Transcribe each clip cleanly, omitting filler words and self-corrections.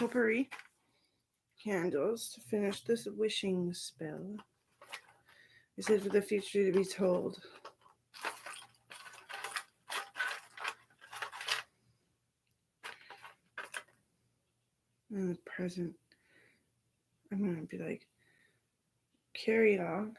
potpourri candles to finish this wishing spell. It says for the future to be told. And the present, I'm going to be like, carry it on.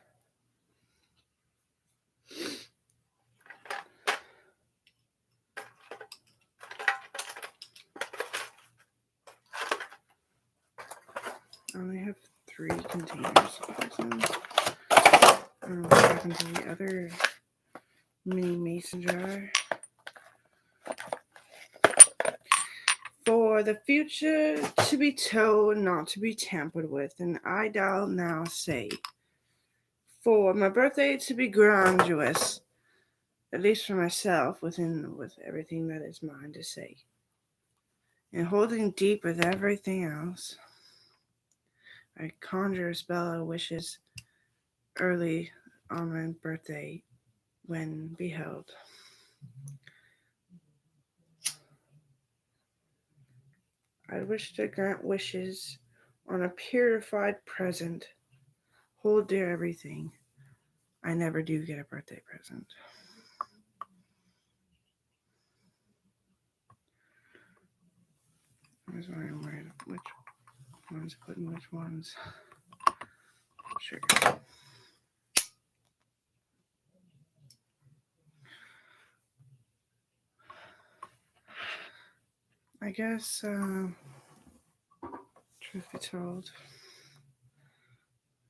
I only have 3 containers of presents. I don't know what happened to the other mini mason jar. For the future to be told, not to be tampered with, and I shall now say, for my birthday to be grandiose, at least for myself, with everything that is mine to say, and holding deep with everything else, I conjure a spell of wishes early on my birthday, when beheld. I wish to grant wishes on a purified present. Hold dear everything. I never do get a birthday present. I was wondering which ones put in which ones. Sugar. I guess, truth be told,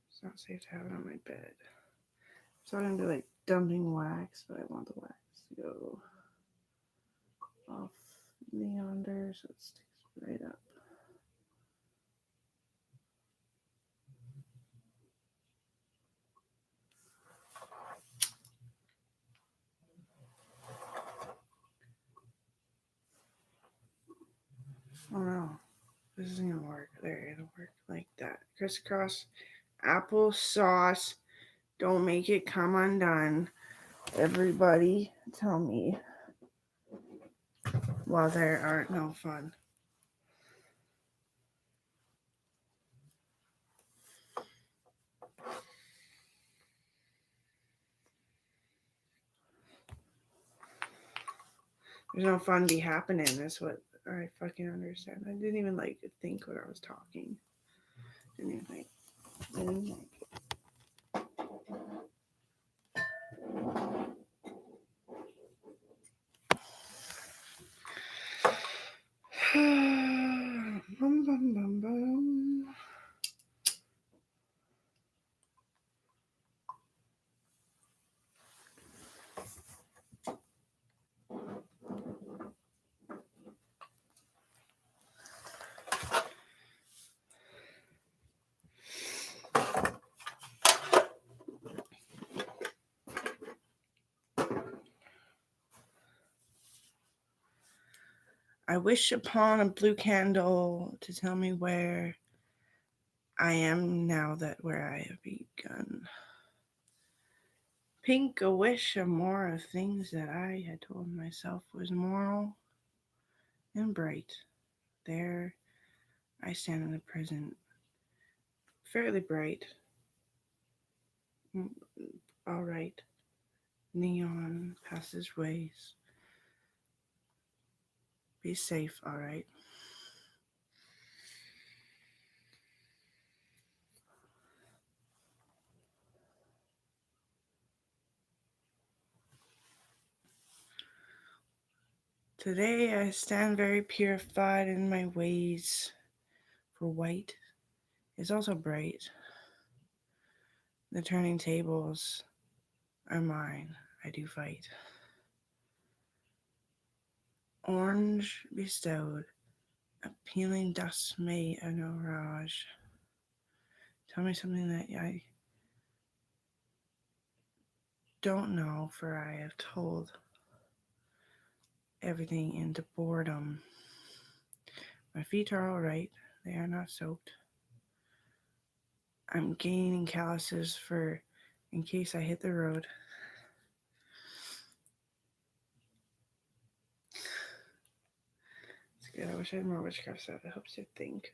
it's not safe to have it on my bed. So I'm going to be like dumping wax, but I want the wax to go off the yonder so it sticks right up. Oh no, this isn't gonna work. There, it'll work like that. Crisscross applesauce. Don't make it come undone. Everybody tell me while there are no fun. There's no fun be happening. That's what I fucking understand. I didn't even like think what I was talking. Didn't even think. Bum, bum, bum, bum. I wish upon a blue candle to tell me where I am now that where I have begun. Pink a wish of more of things that I had told myself was moral and bright. There I stand in the present, fairly bright. All right, neon passes ways. Be safe, all right. Today I stand very purified in my ways, for white is also bright. The turning tables are mine, I do fight. Orange bestowed, appealing dust may an orage. Tell me something that I don't know, for I have told everything into boredom. My feet are all right, they are not soaked. I'm gaining calluses for in case I hit the road. It's Yeah, I wish I had more witchcraft stuff. It helps you think.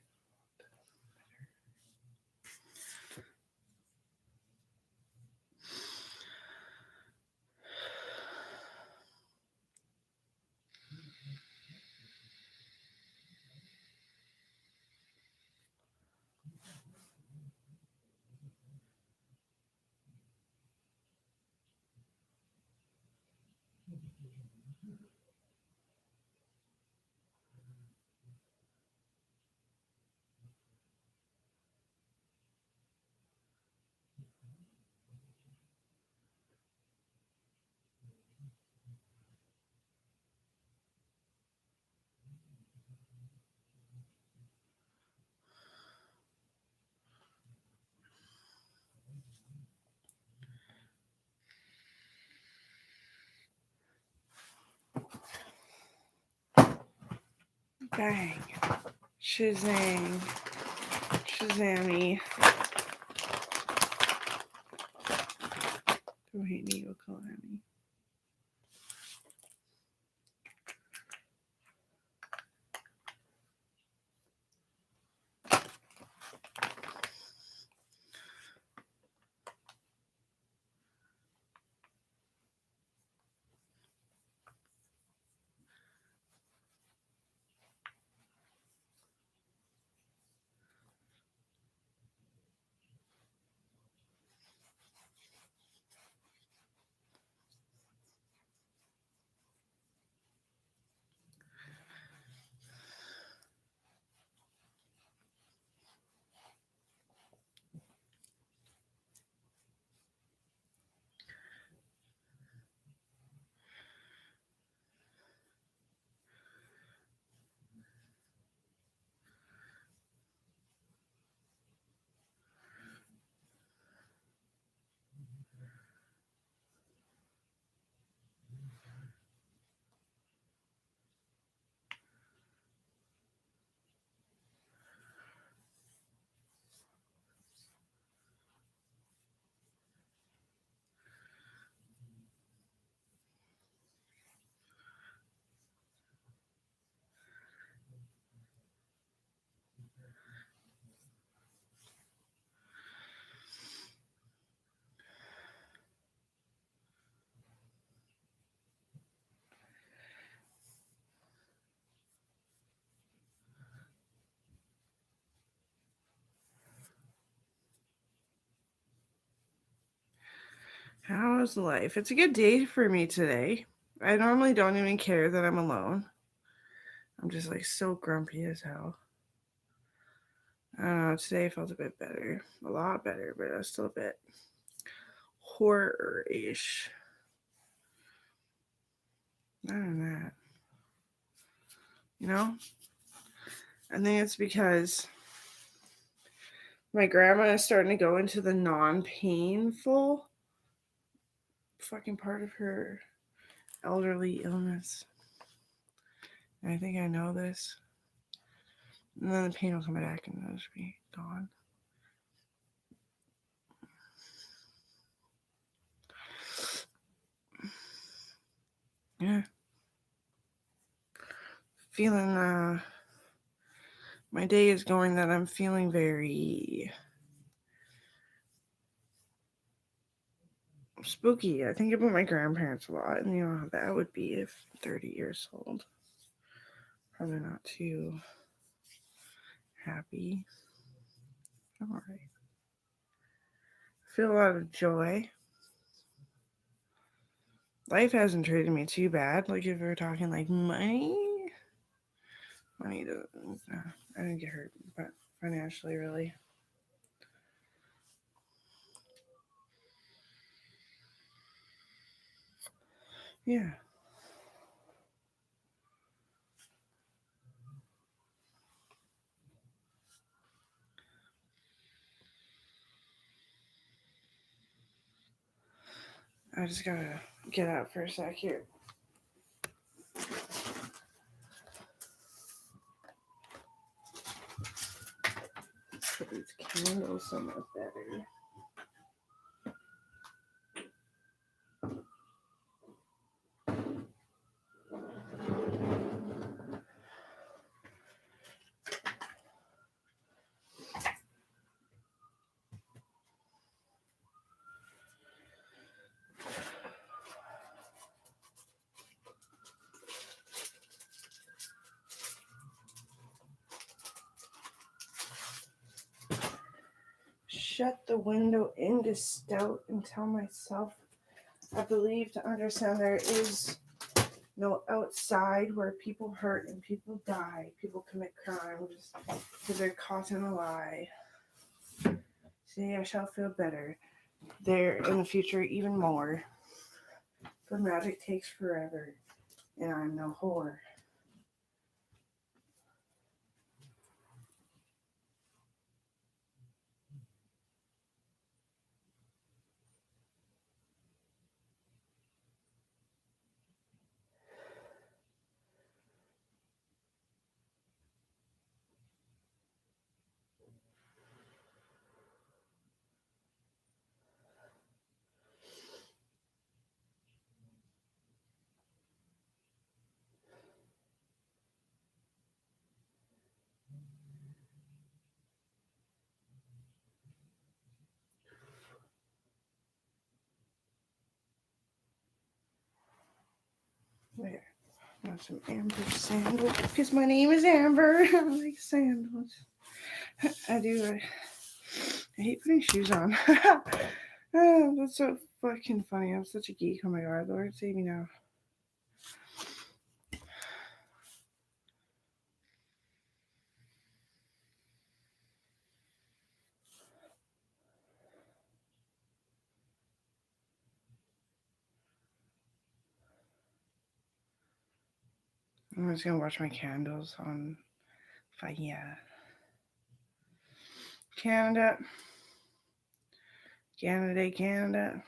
Bang. Shazang. Shazammy. Don't hate me, you'll call me. How's life? It's a good day for me today. I normally don't even care that I'm alone. I'm just like so grumpy as hell. I don't know, today felt a bit better. A lot better, but I was still a bit horror-ish. Other than that. You know? I think it's because my grandma is starting to go into the non-painful fucking part of her elderly illness. And I think I know this. And then the pain will come back and it'll just be gone. Yeah. Feeling my day is going that I'm feeling very spooky. I think about my grandparents a lot, and you know how that would be if 30 years old. Probably not too happy. I'm alright. Feel a lot of joy. Life hasn't treated me too bad. Like if we're talking like money doesn't. I didn't get hurt, but financially, really. Yeah. I just gotta get out for a sec here. Put these candles somewhat better. shut the window into stout and tell myself I believe to understand there is no outside where people hurt and people die, people commit crime just because they're caught in a lie. See, I shall feel better there in the future even more. For magic takes forever, and I'm no whore. There. Want some Amber sandals? Because my name is Amber. I like sandals. I do. I hate putting shoes on. Oh, that's so fucking funny. I'm such a geek. Oh my god, Lord save me now. I'm just gonna watch my candles on fire. Canada. Canada, Canada.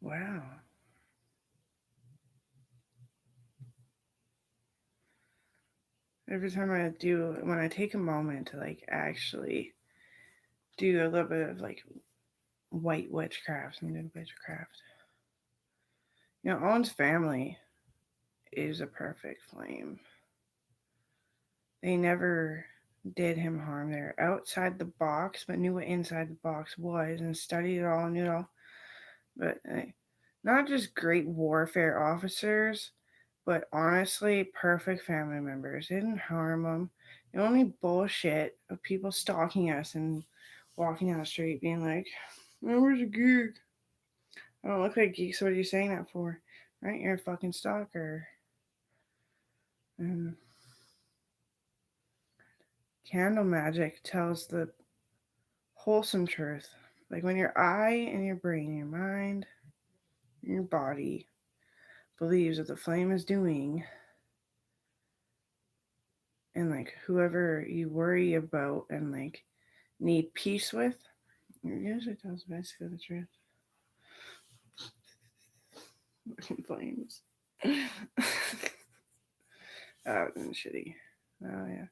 Wow. Every time when I take a moment to like actually do a little bit of like white witchcraft, some good witchcraft. You know, Owen's family is a perfect flame. They never did him harm. They're outside the box, but knew what inside the box was and studied it all, knew it all. But not just great warfare officers, but honestly, perfect family members. They didn't harm them. The only bullshit of people stalking us and walking down the street being like, oh, where's a geek? I don't look like a geek, so what are you saying that for? Right? You're a fucking stalker. And candle magic tells the wholesome truth. Like when your eye and your brain, your mind, your body believes what the flame is doing, and like whoever you worry about and like need peace with, it usually tells basically the truth. Fucking flames. Oh, and shitty. Oh yeah.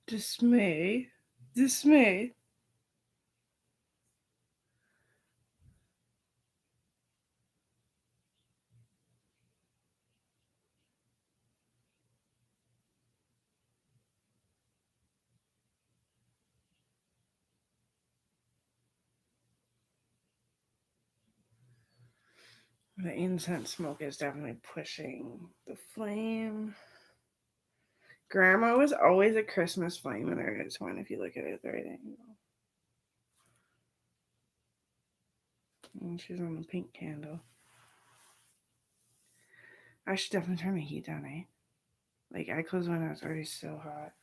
Dismay. Dismay. The incense smoke is definitely pushing the flame. Grandma was always a Christmas flame, and there is one if you look at it at the right angle. And she's on the pink candle. I should definitely turn the heat down, eh? Like, I closed when it's already so hot.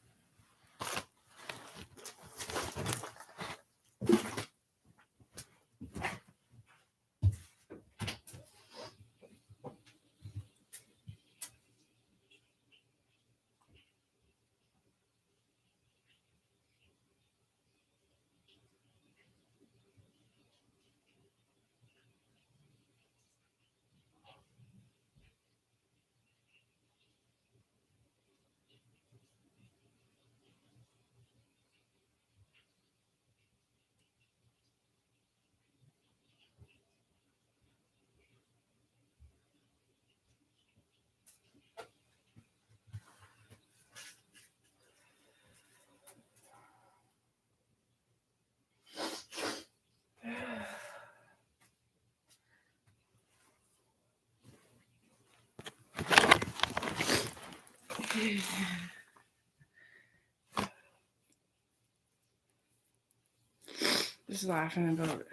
Just laughing about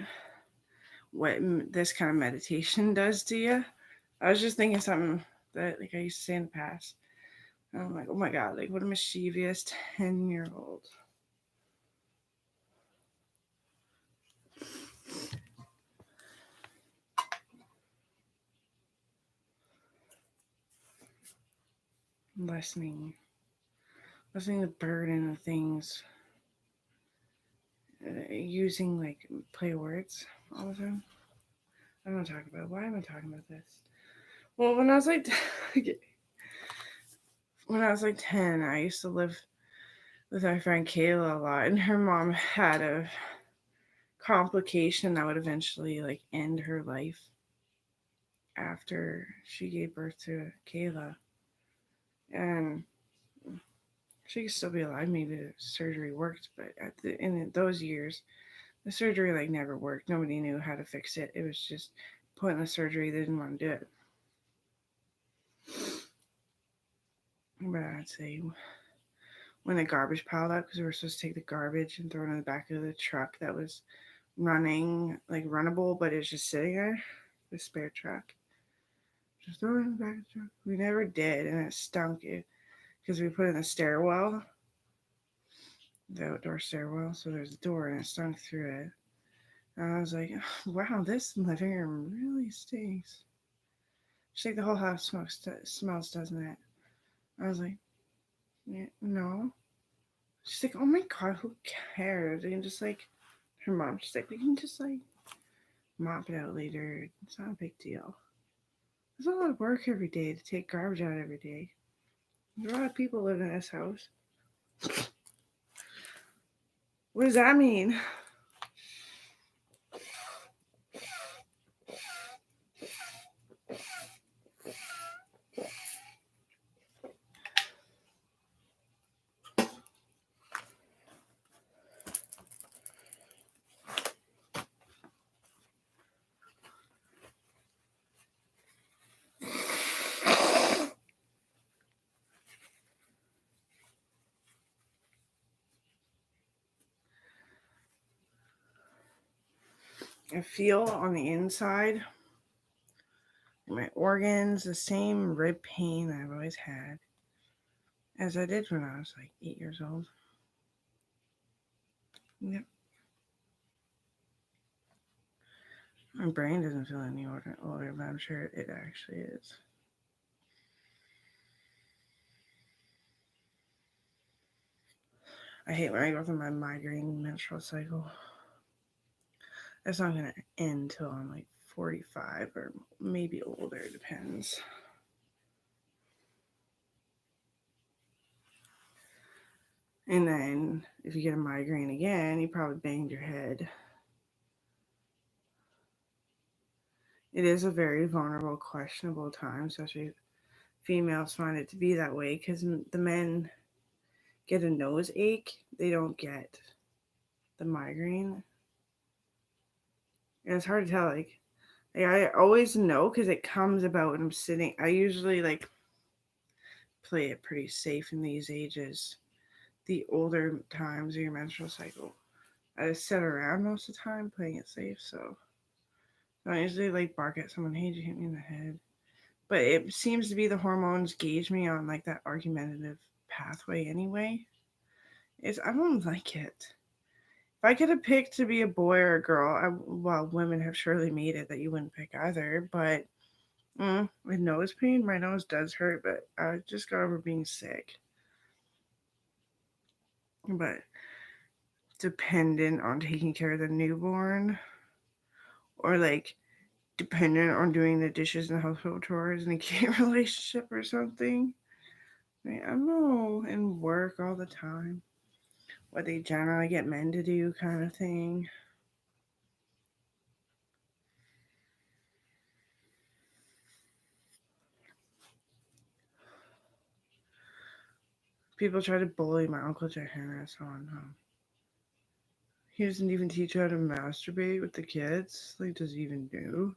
what this kind of meditation does to you. I was just thinking something that like I used to say in the past. And I'm like, oh my god, like what a mischievous 10-year-old. Lessening the burden of things, using like play words all the time. I don't want to talk about it. Why am I talking about this? Well, when I was like, when I was like 10, I used to live with my friend Kayla a lot, and her mom had a complication that would eventually like end her life after she gave birth to Kayla, and she could still be alive. Maybe the surgery worked, but in those years, the surgery like never worked. Nobody knew how to fix it. It was just pointless surgery. They didn't want to do it. But I'd say when the garbage piled up, because we were supposed to take the garbage and throw it in the back of the truck that was running, like runnable, but it's just sitting there, the spare truck. Just throw it in the back of the truck. We never did, and it stunk because we put it in the stairwell, the outdoor stairwell. So there's a door, and it stunk through it. And I was like, wow, this living room really stinks. She's like, the whole house smells, doesn't it? I was like, yeah, no. She's like, oh my god, who cares? And just like, her mom, she's like, we can just like mop it out later. It's not a big deal. There's a lot of work every day to take garbage out every day. There's a lot of people living in this house. What does that mean? I feel on the inside, my organs, the same rib pain I've always had as I did when I was like 8 years old. Yep. My brain doesn't feel any older, but I'm sure it actually is. I hate when I go through my migraine menstrual cycle. It's not going to end till I'm like 45 or maybe older, it depends. And then if you get a migraine again, you probably banged your head. It is a very vulnerable, questionable time, especially if females find it to be that way because the men get a nose ache, they don't get the migraine. And it's hard to tell. Like I always know because it comes about when I'm sitting. I usually like play it pretty safe in these ages. The older times of your menstrual cycle, I just sit around most of the time playing it safe. So I don't usually like bark at someone, hey, did you hit me in the head? But it seems to be the hormones gauge me on like that argumentative pathway anyway. I don't like it. If I could have picked to be a boy or a girl, well, women have surely made it that you wouldn't pick either. But with nose pain, my nose does hurt, but I just got over being sick. But dependent on taking care of the newborn, or like dependent on doing the dishes and household chores in a gay relationship or something. I don't know, and work all the time. What they generally get men to do, kind of thing. People try to bully my Uncle Johannes on he doesn't even teach how to masturbate with the kids. Like, does he even do?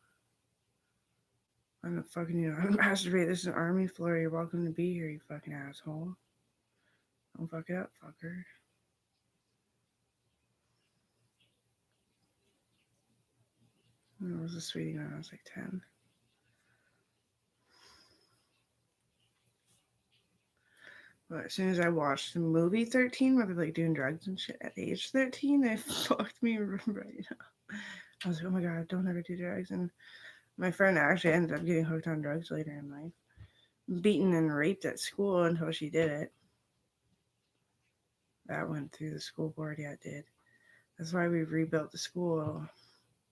I don't fucking know how to masturbate. This is an army floor. You're welcome to be here, you fucking asshole. Don't fuck it up, fucker. I was a sweetie when I was like 10. But as soon as I watched the movie 13, where they're like doing drugs and shit at age 13, they fucked me right up. I was like, oh my god, don't ever do drugs. And my friend actually ended up getting hooked on drugs later in life. Beaten and raped at school until she did it. That went through the school board, yeah, it did. That's why we rebuilt the school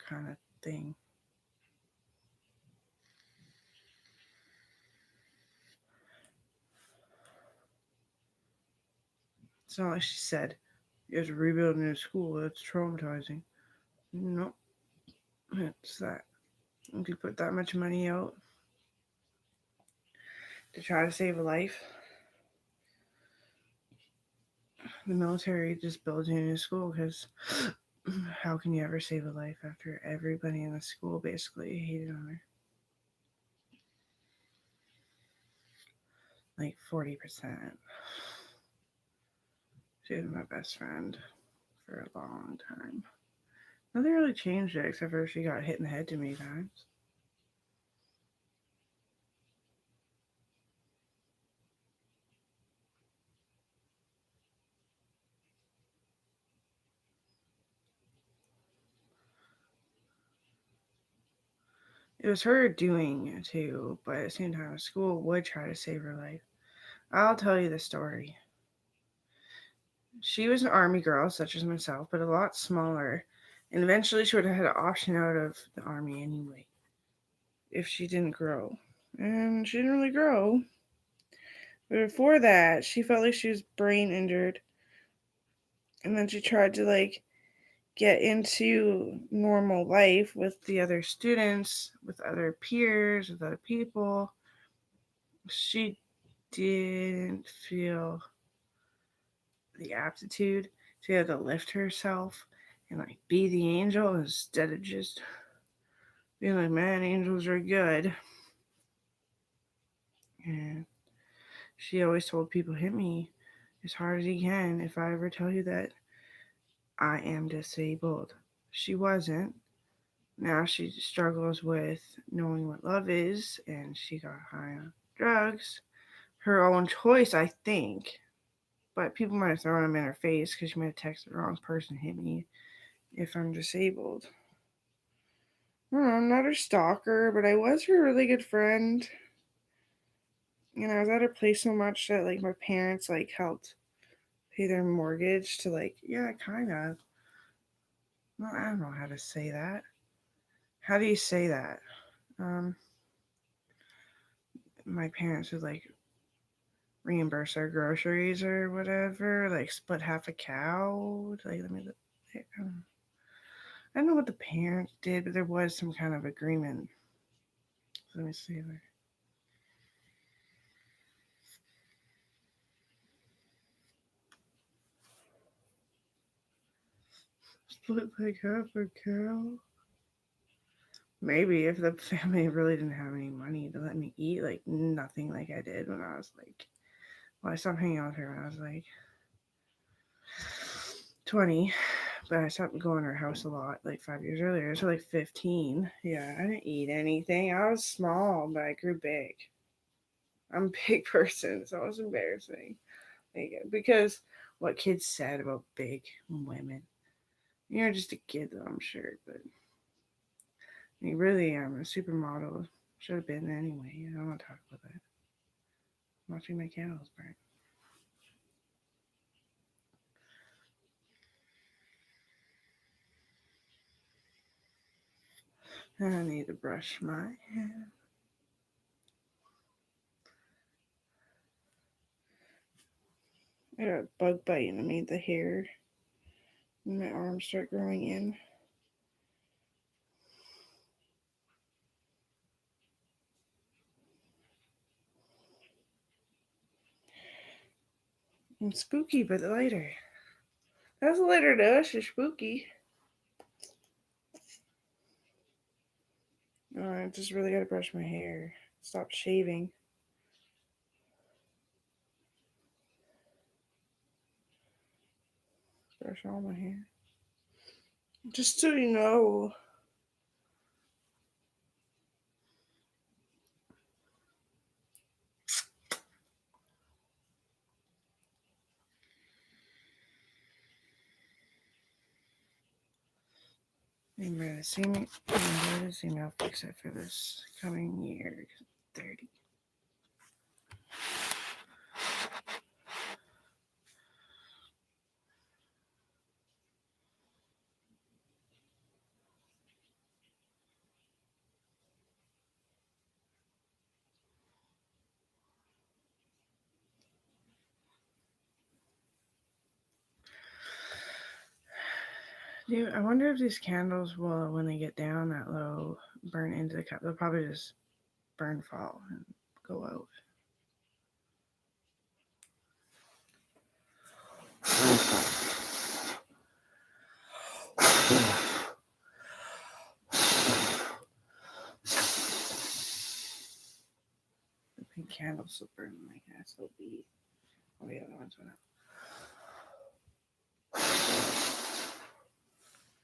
kind of thing. It's not like she said, you have to rebuild a new school. That's traumatizing. No, it's that. If you put that much money out to try to save a life, the military just builds you a new school because how can you ever save a life after everybody in the school basically hated on her? Like 40%. She was my best friend for a long time. Nothing really changed it except for she got hit in the head too many times. It was her doing it too, but at the same time, school would try to save her life. I'll tell you the story. She was an army girl, such as myself, but a lot smaller, and eventually she would have had an option out of the army anyway if she didn't grow. And she didn't really grow. But before that, she felt like she was brain injured, and then she tried to like get into normal life with the other students, with other peers, with other people. She didn't feel the aptitude. She had to lift herself and like be the angel instead of just being like, man, angels are good. And she always told people, hit me as hard as you can if I ever tell you that I am disabled. She wasn't. Now she struggles with knowing what love is, and she got high on drugs. Her own choice, I think. But people might have thrown them in her face because she might have texted the wrong person, hit me if I'm disabled. I'm not her stalker, but I was her really good friend. And I was at her place so much that like my parents like helped pay their mortgage to like, yeah, kind of. Well, I don't know how to say that. How do you say that? Um, my parents would like reimburse our groceries or whatever, like split half a cow. Like, let me. I don't know what the parents did, but there was some kind of agreement. Let me see. Split like half a cow. Maybe if the family really didn't have any money to let me eat like nothing like I did when I was like, well, I stopped hanging out with her when I was like 20. but I stopped going to her house a lot like 5 years earlier. So like 15. Yeah, I didn't eat anything. I was small, but I grew big. I'm a big person, so it was embarrassing. Like, because what kids said about big women. You're just a kid, though, I'm sure. But I mean, really, I'm a supermodel. Should have been anyway. I don't want to talk about that. I'm watching my candles burn. I need to brush my hair. I got a bug bite and it made the hair in my arms start growing in. And spooky, but later. That's later to us, you're spooky. Oh, I just really gotta brush my hair. Stop shaving. Brush all my hair. Just so you know. Remember to see me. Remember to see me. I'll fix it for this coming year. 30. Dude, I wonder if these candles will, when they get down that low, burn into the cup. They'll probably just burn, fall, and go out. The pink candles will burn like that. So it'll be all the other ones went out.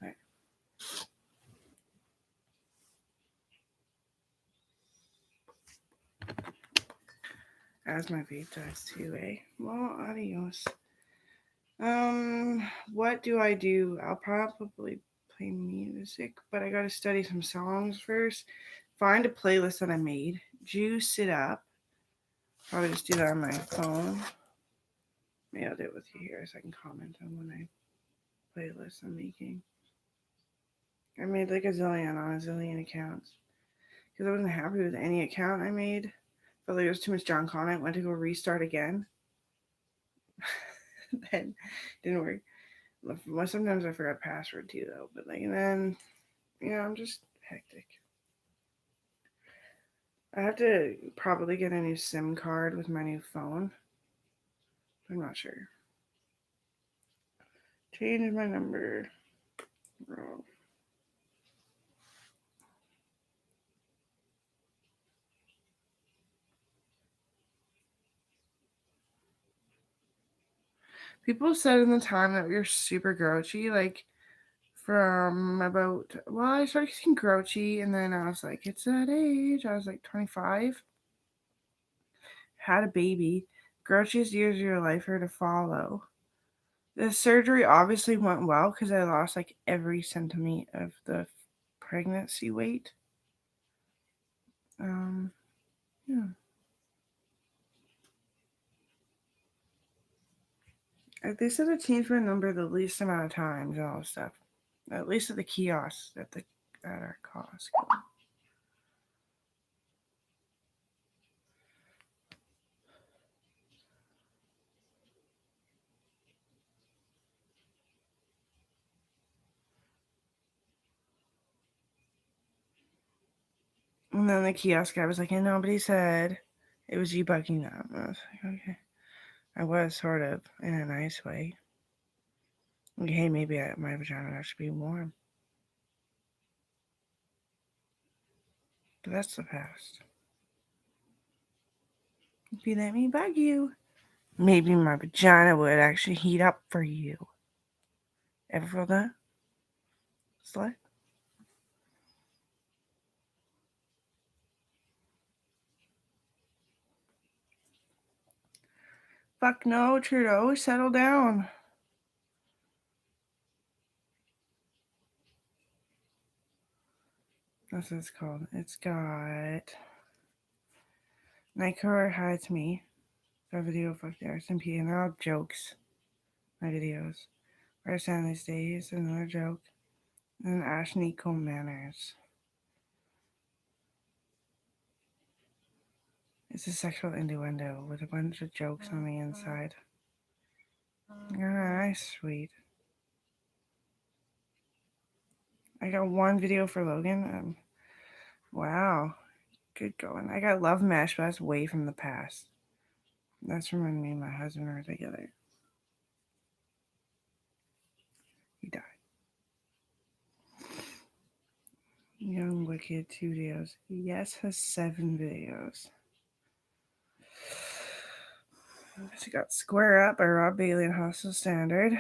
Right. As my vape dies too, eh? Well, adios. What do I do? I'll probably play music, but I gotta study some songs first. Find a playlist that I made, juice it up. Probably just do that on my phone. Maybe I'll do it with you here so I can comment on when I playlist I'm making. I made like a zillion on a zillion accounts because I wasn't happy with any account I made. Felt like there was too much John Connor. Went to go restart again. Then didn't work. Well, sometimes I forgot password too though. But like and then I'm just hectic. I have to probably get a new SIM card with my new phone. I'm not sure. Change my number. Oh. People said in the time that we were super grouchy, like from about, well, I started getting grouchy, and then I was like, it's that age. I was like 25, had a baby. Grouchiest years of your life are to follow. The surgery obviously went well because I lost like every centimeter of the pregnancy weight. Yeah. They said I changed my number the least amount of times and all this stuff. At least at the kiosks at our Costco. And then the kiosk guy was like, and nobody said it was you bugging them. I was like, okay. I was sort of in a nice way. Like, hey, maybe my vagina should be warm. But that's the past. If you let me bug you, maybe my vagina would actually heat up for you. Ever feel that? Slut? Fuck no, Trudeau, settle down. That's what it's called. It's got Nightcore hides me. That video, fuck the SMP, and they're all jokes. My videos. First on these days, another joke. And Ash Nico Manners. It's a sexual innuendo with a bunch of jokes on the inside. Nice, sweet. I got one video for Logan. Wow, good going. I got Love Mesh, but that's way from the past. That's from when me and my husband were together. He died. Young Wicked 2 videos. Yes has 7 videos. She got Square Up by Rob Bailey and Hustle Standard.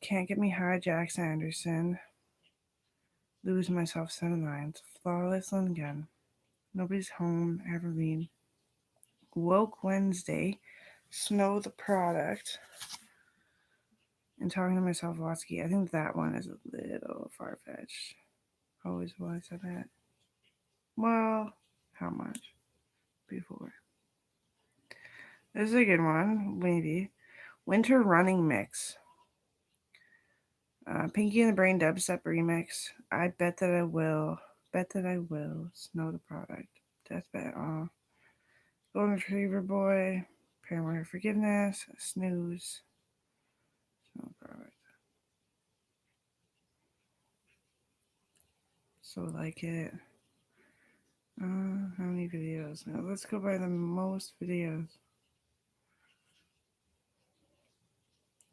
Can't Get Me High, Jack Sanderson. Lose Myself, 7 Lines. Flawless Gun. Nobody's Home, Everleen. Woke Wednesday. Snow the Product. And Talking to Myself, Watsky. I think that one is a little far-fetched. Always was, I bet. Well, how much? Before. This is a good one, maybe. Winter Running Mix. Pinky and the Brain Dubstep Remix. I Bet That I Will. Bet That I Will. Snow the Product. Deathbed. Golden Retriever Boy. Paramore Forgiveness. Snooze. Snow the Product. So Like It. How many videos? Now let's go by the most videos.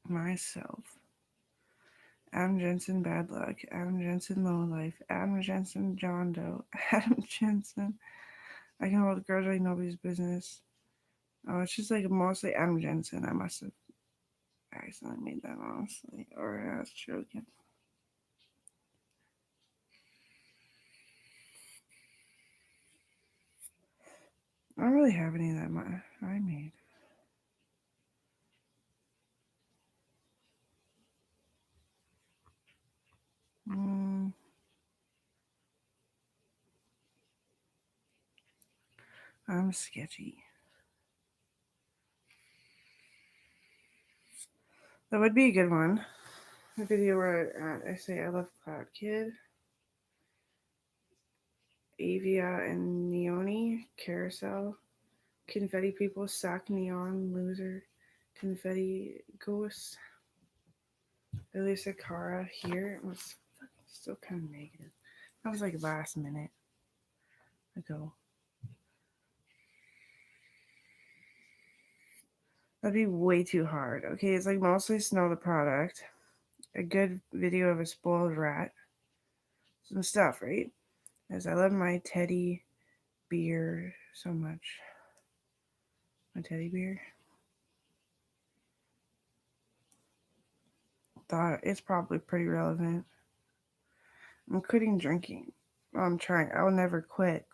Myself. Adam Jensen, Bad Luck. Adam Jensen, Low Life. Adam Jensen, John Doe. Adam Jensen, I Can Hold a Grudge Like Nobody's Business. Oh, it's just like mostly Adam Jensen. I must have accidentally made that, honestly. Or I was joking. I don't really have any that I made. I'm sketchy. That would be a good one. The video where I say I love Cloud Kid. Avia and Neoni. Carousel. Confetti People. Sack Neon. Loser. Confetti Ghosts. Elisa Cara here. It was still kind of negative. That was like last minute ago. That'd be way too hard. Okay, it's like mostly Snow the Product. A good video of a spoiled rat. Some stuff, right? As I love my teddy beer so much. My teddy beer. Thought it's probably pretty relevant. I'm quitting drinking. Well, I'm trying. I'll never quit.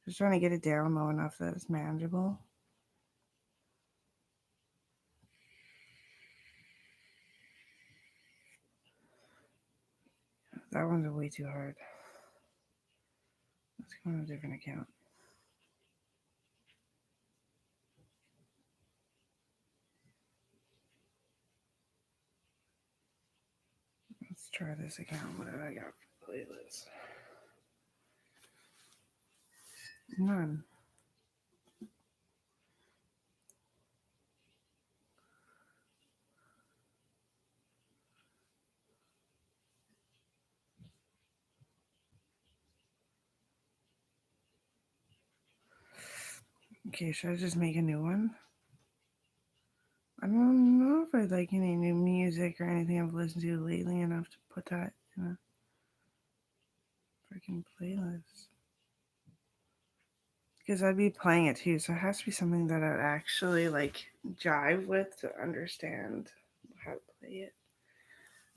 Just trying to get it down low enough that it's manageable. That one's way too hard. Let's go on a different account. Let's try this account. What have I got for playlist? None. Okay, should I just make a new one? I don't know if I like any new music or anything I've listened to lately enough to put that in a freaking playlist. Because I'd be playing it too, so it has to be something that I'd actually like jive with to understand how to play it.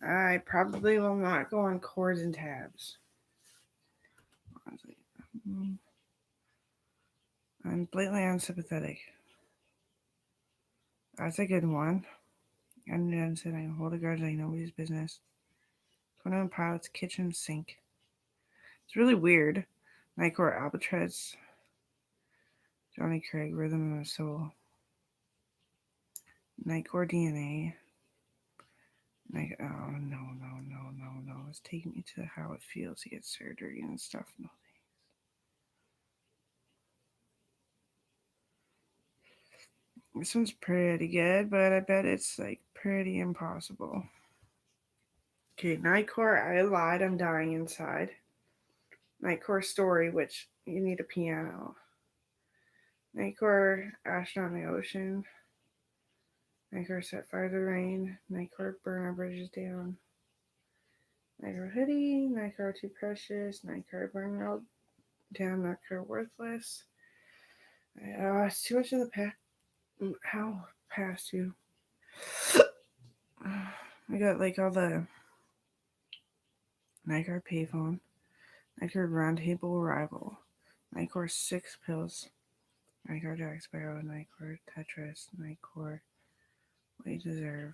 I probably will not go on chords and tabs. I'm blatantly unsympathetic. That's a good one. And then said I hold a grudge like nobody's business. 21 Pilots kitchen sink. It's really weird. Nightcore Albatross. Johnny Craig, Rhythm of my Soul. Nightcore DNA. Oh no. It's taking me to how it feels to get surgery and stuff. No. This one's pretty good, but I bet it's like pretty impossible. Okay, Nightcore, I lied, I'm dying inside. Nightcore Story, which you need a piano. Nightcore Astronaut in the Ocean. Nightcore Set Fire to the Rain. Nightcore Burn Our Bridges Down. Nightcore Hoodie. Nightcore Too Precious. Nightcore Burn All Down. Nightcore Worthless. It's too much in the past. How past you? I got like all the Nightcore Payphone. Nightcore Roundtable Rival. Nightcore Six Pills. Nightcore Jack Sparrow. Nightcore Tetris. Nightcore What You Deserve.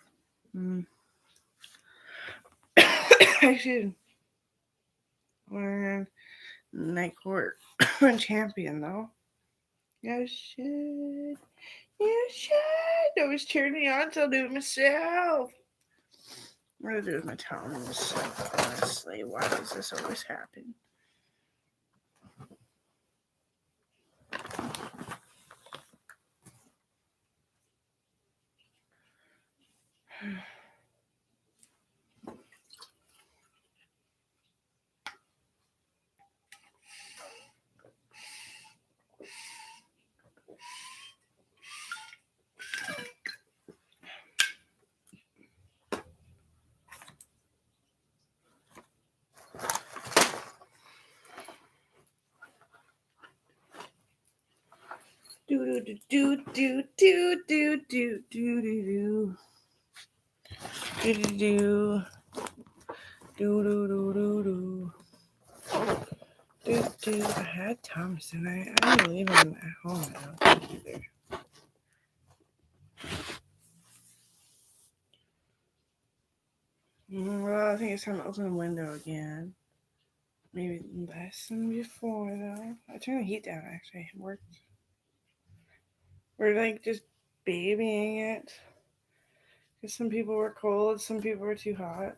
I should learn Nightcore Champion though. You should. You should. I was turning on to do it myself. What do I do with my tongues? Honestly, why does this always happen? Do do do do do do do do do. Do do do. Do do do do do. Do. I had Thompson. I didn't leave him at home. I don't think either. Well, I think it's time to open the window again. Maybe less than before, though. I turned the heat down, actually. It worked. We're like just babying it. Because some people were cold, some people were too hot.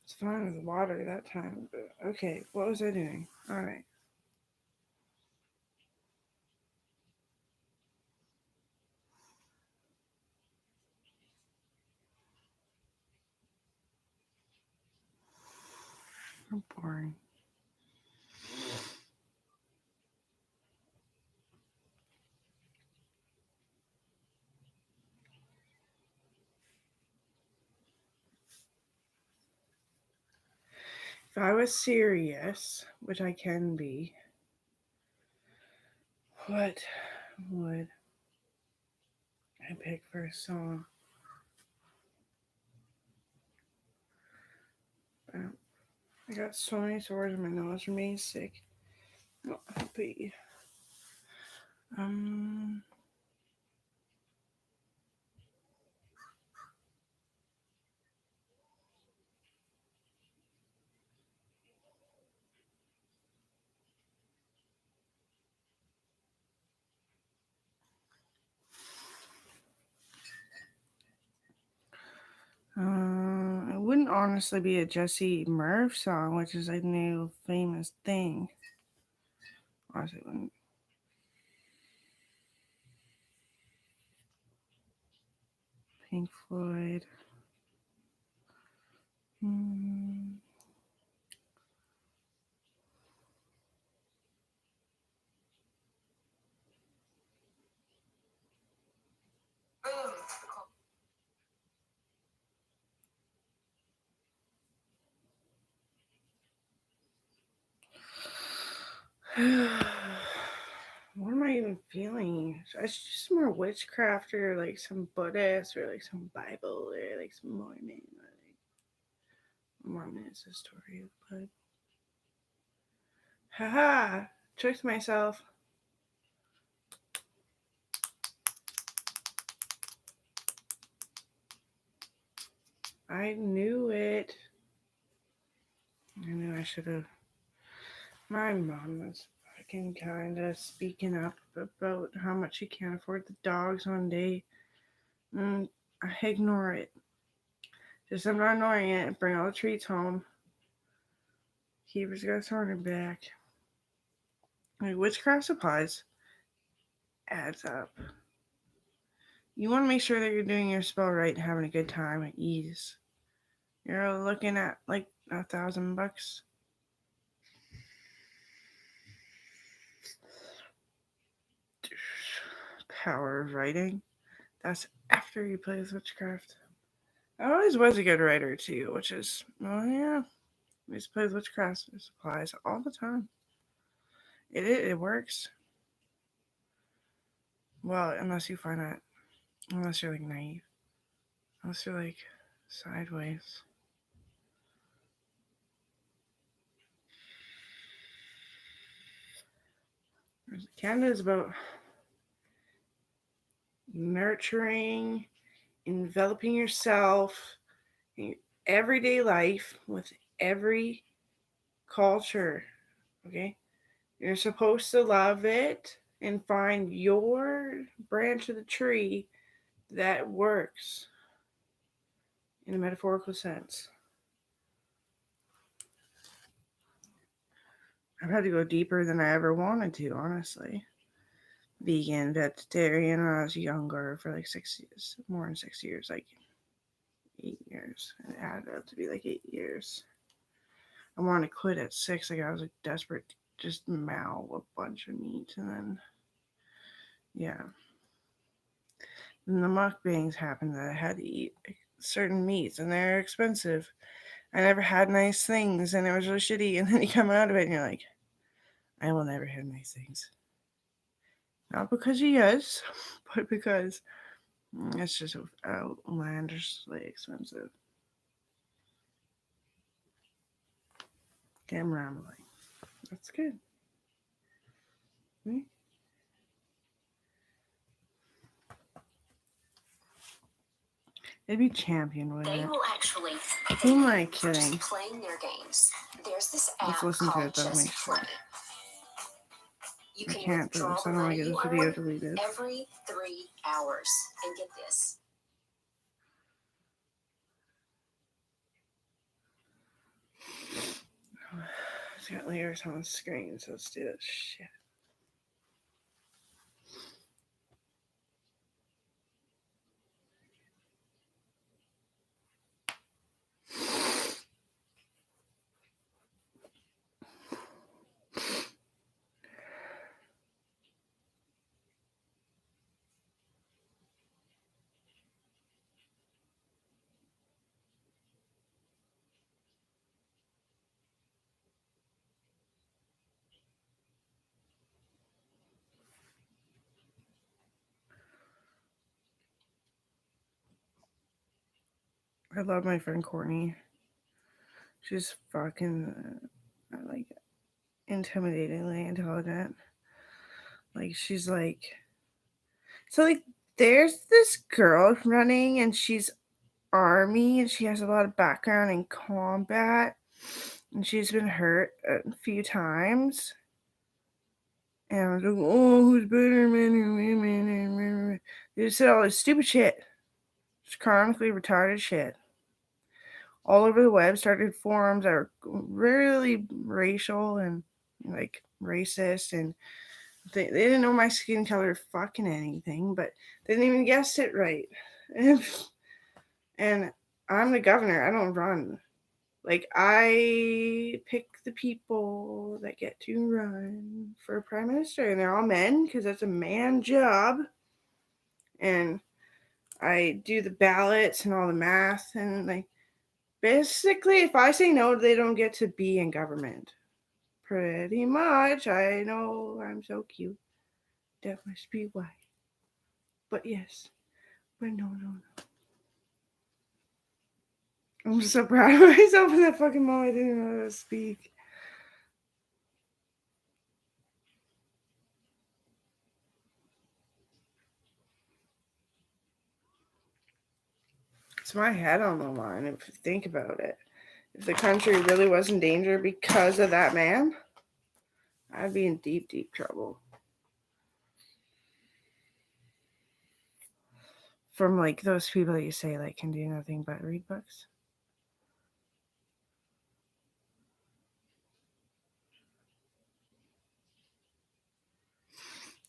It's fine with water that time. But okay, what was I doing? All right. How boring. If I was serious, which I can be, what would I pick for a song? I got so many sores in my nose from being sick. Not happy. Um. It wouldn't honestly be a Jesse Murph song, which is a new famous thing. Honestly, it wouldn't. Pink Floyd. Hmm. What am I even feeling? It's just more witchcraft or like some Buddhist or like some Bible or like some Mormon. Mormon is the story of blood. Haha! Tricked myself. I knew it. I knew I should have. My mom was fucking kind of speaking up about how much she can't afford the dogs one day. And I ignore it. Just I'm not ignoring it. Bring all the treats home. Keeper's got thrown it back. Like witchcraft supplies adds up. You want to make sure that you're doing your spell right and having a good time at ease. You're looking at like $1,000. Power of writing. That's after you play with witchcraft. I always was a good writer too, which is, oh yeah, I used to play with witchcraft supplies all the time. It works. Well, unless you find that, unless you're like naive, unless you're like sideways. Canada is about nurturing, enveloping yourself in your everyday life with every culture. Okay? You're supposed to love it and find your branch of the tree that works in a metaphorical sense. I've had to go deeper than I ever wanted to, honestly. Vegan, vegetarian when I was younger for like 6 years, more than 6 years, like 8 years. It added up to be like 8 years. I wanted to quit at 6. Like I was like desperate to just mow a bunch of meat, and then yeah. And the mukbangs happened that I had to eat certain meats, and they're expensive. I never had nice things, and it was really shitty. And then you come out of it, and you're like, I will never have nice things. Not because he is, but because it's just outlandishly expensive. Okay, I'm rambling. That's good. Hmm? It'd be champion with They it. will actually Who am I for just kidding? playing their games. There's this app Let's listen to called it though, Just make sure. Play. You I can can't though, withdraw so I the don't want money to get you this video earn deleted. every 3 hours. And get this. It's got layers on the screen, so let's do this shit. I love my friend Courtney. She's fucking like intimidatingly intelligent. Like she's like, so like there's this girl running and she's army and she has a lot of background in combat and she's been hurt a few times. And I was like, oh, who's better, men or women? They just said all this stupid shit. Just chronically retarded shit. All over the web, started forums that are really racial and like racist, and they didn't know my skin color fucking anything, but they didn't even guess it right. And I'm the governor. I don't run. Like I pick the people that get to run for prime minister, and they're all men because that's a man job. And I do the ballots and all the math, and like basically, if I say no, they don't get to be in government. Pretty much. I know I'm so cute. That must be why. But yes. But no, no, no. I'm so proud of myself in that fucking moment. I didn't know how to speak. It's my head on the line if you think about it. If the country really was in danger because of that man, I'd be in deep, deep trouble. From like those people that you say like can do nothing but read books.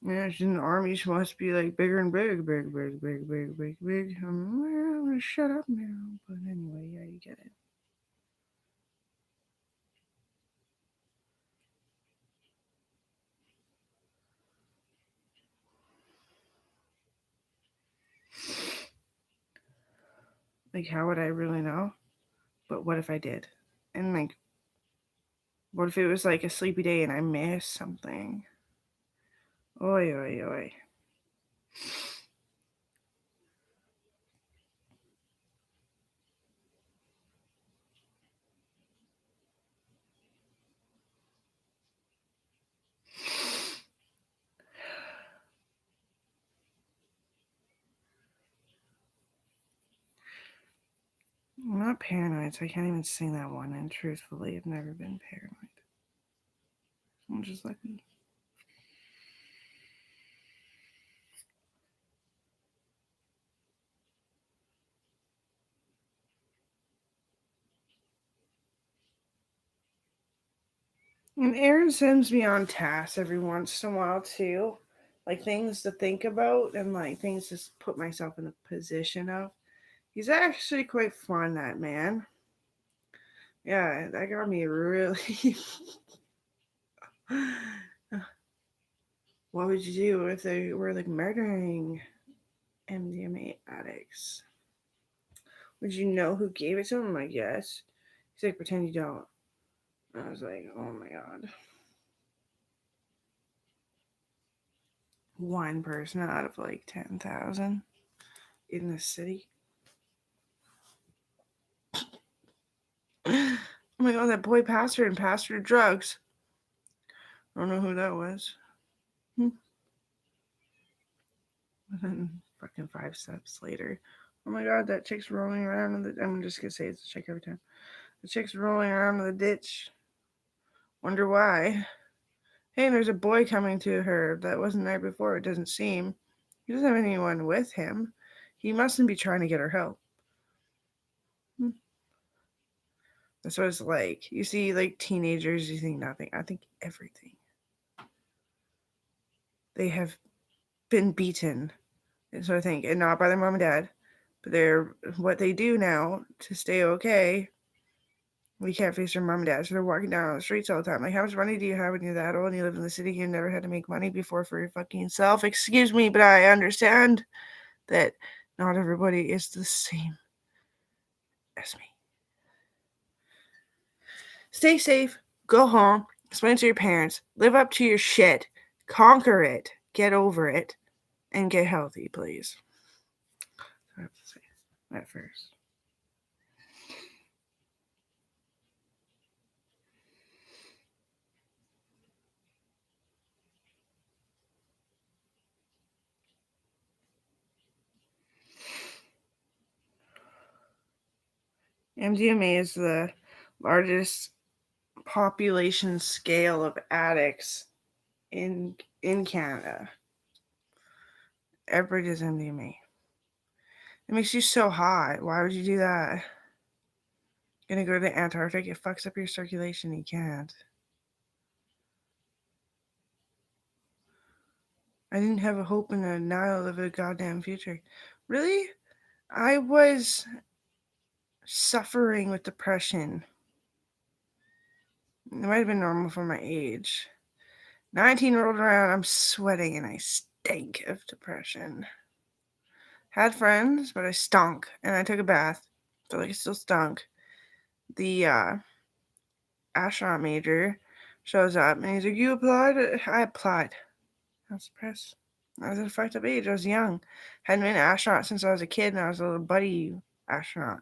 Yeah, she's in the army. She must be like bigger and big, big, big, big, big, big, big. I'm gonna shut up now. But anyway, yeah, you get it. Like, how would I really know? But what if I did? And like, what if it was like a sleepy day and I missed something? Oi, oi, oi. I'm not paranoid, so I can't even sing that one. And truthfully, I've never been paranoid. I'm just lucky. And Aaron sends me on tasks every once in a while too, like things to think about and like things to put myself in the position of. He's actually quite fun, that man. Yeah, that got me really. What would you do if they were like murdering MDMA addicts? Would you know who gave it to him? I'm like, yes. He's like, pretend you don't. I was like, oh my god. One person out of like 10,000 in the city. Oh my god, that boy pastor and pastor drugs. I don't know who that was. And then fucking 5 steps later. Oh my god, that chick's rolling around in the. I'm just gonna say it's a chick every time. The chick's rolling around in the ditch. Wonder why. Hey, there's a boy coming to her that wasn't there before. It doesn't seem. He doesn't have anyone with him. He mustn't be trying to get her help. That's what it's like. You see, like teenagers, you think nothing. I think everything. They have been beaten, and so I think, and not by their mom and dad, but they're what they do now to stay okay. We can't face their mom and dad, so they're walking down the streets all the time. Like, how much money do you have when you're that old and you live in the city? You never had to make money before for your fucking self. Excuse me, but I understand that not everybody is the same as me. Stay safe, go home, explain to your parents, live up to your shit, conquer it, get over it, and get healthy, please. I have to say that first. MDMA is the largest population scale of addicts in Canada. Everybody does MDMA. It makes you so hot. Why would you do that? Gonna go to the Antarctic? It fucks up your circulation. You can't. I didn't have a hope in a denial of a goddamn future. Really? I was suffering with depression. It might have been normal for my age. 19 rolled around, I'm sweating and I stink of depression. Had friends, but I stunk. And I took a bath. Felt like I still stunk. The astronaut major shows up and he's like, "You applied?" I applied. I was depressed. I was at a fucked up age. I was young. Hadn't been an astronaut since I was a kid, and I was a little buddy astronaut.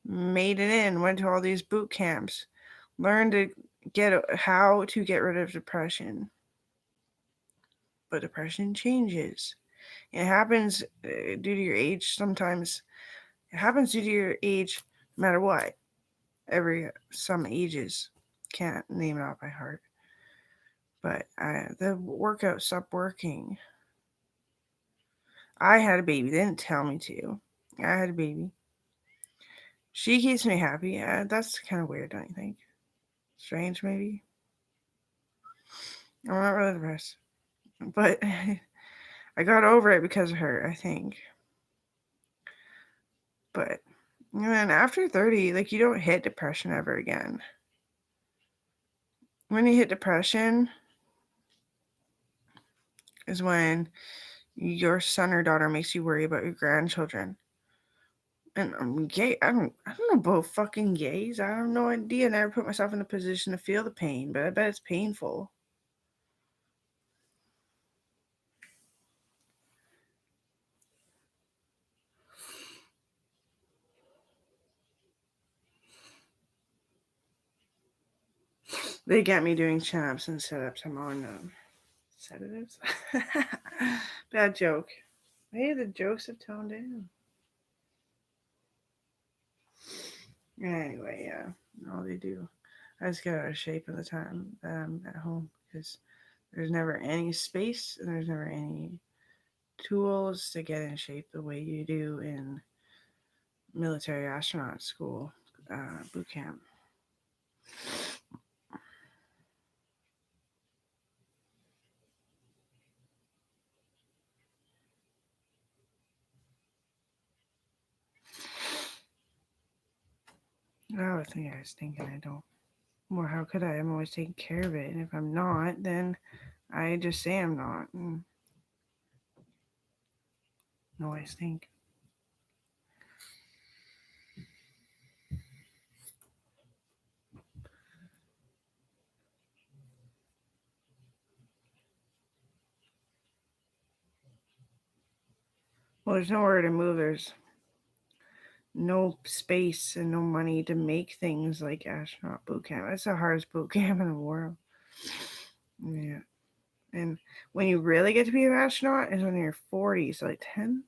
Made it in, went to all these boot camps, learned to how to get rid of depression. But depression changes. It happens due to your age. Sometimes it happens due to your age, no matter what. Some ages, can't name it off by heart. But the workout stopped working. I had a baby. They didn't tell me to. I had a baby. She keeps me happy. That's kind of weird, don't you think? Strange, maybe. I'm not really depressed, but I got over it because of her, I think. But and then after 30, like, you don't hit depression ever again. When you hit depression is when your son or daughter makes you worry about your grandchildren. And I'm gay. I don't know about fucking gays. I have no idea. I never put myself in a position to feel the pain, but I bet it's painful. They get me doing chin-ups and sit-ups. I'm on sedatives. Bad joke. Hey, the jokes have toned down. Anyway, yeah, all they do. I just get out of shape at the time that I'm at home because there's never any space and there's never any tools to get in shape the way you do in military astronaut school boot camp. I would think I was thinking I don't. Well, how could I? I'm always taking care of it. And if I'm not, then I just say I'm not. And always think. Well, there's nowhere to move. There's no space and no money to make things like astronaut boot camp. That's the hardest boot camp in the world. Yeah. And when you really get to be an astronaut is when you're 40. So like 10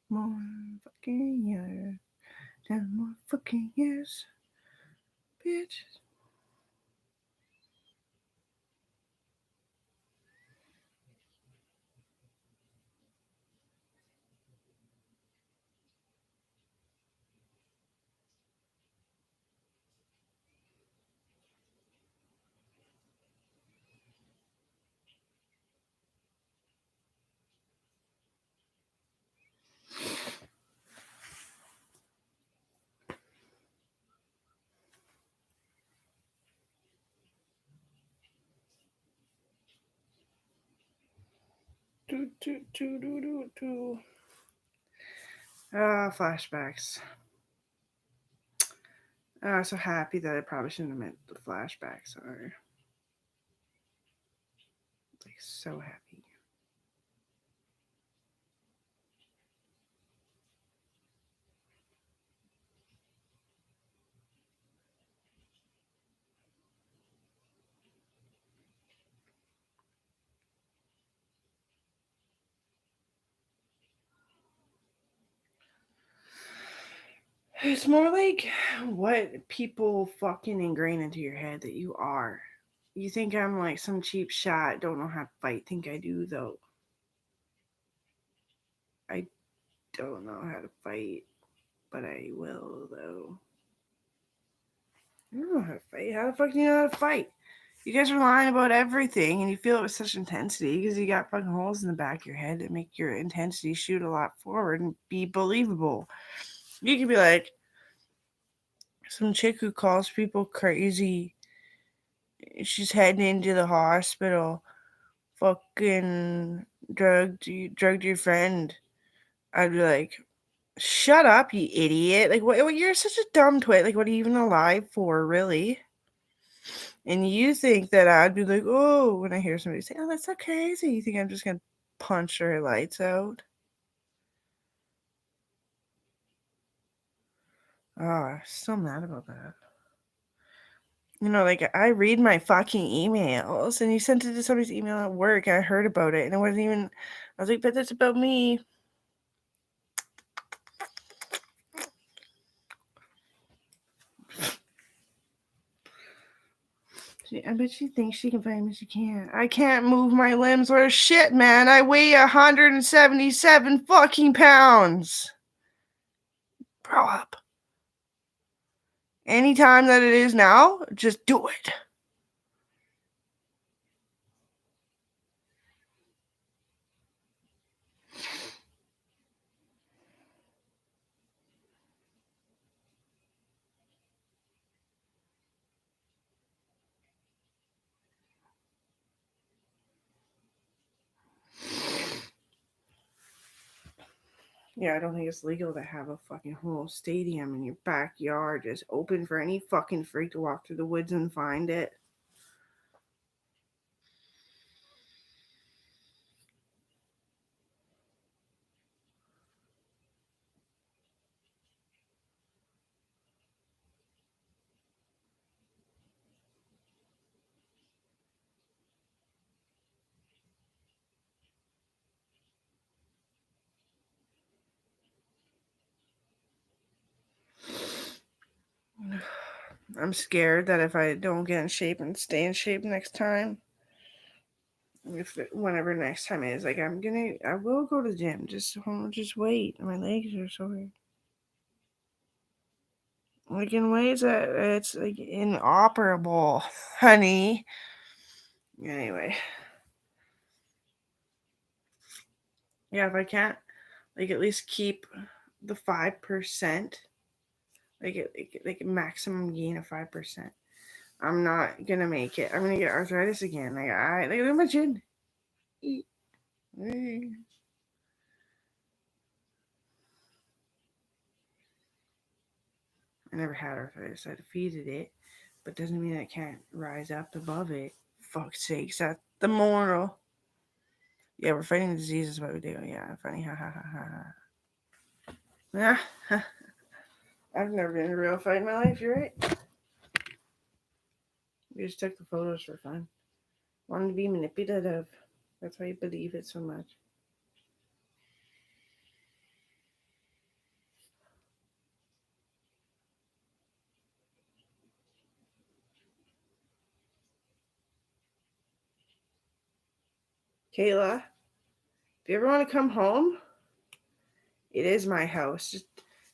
more fucking years. 10 more fucking years. Bitch. Flashbacks. I'm so happy that I probably shouldn't have meant the flashbacks are. Like, so happy. It's more like what people fucking ingrain into your head that you are. You think I'm like some cheap shot, don't know how to fight. Think I do, though. I don't know how to fight, but I will, though. I don't know how to fight. How the fuck do you know how to fight? You guys are lying about everything and you feel it with such intensity because you got fucking holes in the back of your head that make your intensity shoot a lot forward and be believable. You could be like some chick who calls people crazy. She's heading into the hospital. Fucking drugged your friend. I'd be like, shut up, you idiot. Like, what? You're such a dumb twit. Like, what are you even alive for, really? And you think that I'd be like, oh, when I hear somebody say, oh, that's so crazy. You think I'm just going to punch her lights out? Oh, still mad about that. You know, like, I read my fucking emails, and you sent it to somebody's email at work, and I heard about it, and it wasn't even, I was like, but that's about me. I bet she thinks she can find me. She can't. I can't move my limbs or shit, man. I weigh 177 fucking pounds. Grow up. Anytime that it is now, just do it. Yeah, I don't think it's legal to have a fucking whole stadium in your backyard just open for any fucking freak to walk through the woods and find it. I'm scared that if I don't get in shape and stay in shape next time, whenever next time is, like, I will go to the gym. Just wait. My legs are sore. Like, in ways that it's like inoperable, honey. Anyway, yeah, if I can't, like, at least keep the 5%, like a maximum gain of 5%. I'm not gonna make it. I'm gonna get arthritis again. Like look at my chin. I never had arthritis. I defeated it, but doesn't mean I can't rise up above it. Fuck's sakes, that's the moral. Yeah, we're fighting the disease is what we do. Yeah, funny. Ha ha ha ha. Yeah. I've never been in a real fight in my life. You're right. We just took the photos for fun. Wanted to be manipulative. That's why you believe it so much. Kayla, if you ever want to come home, it is my house. Just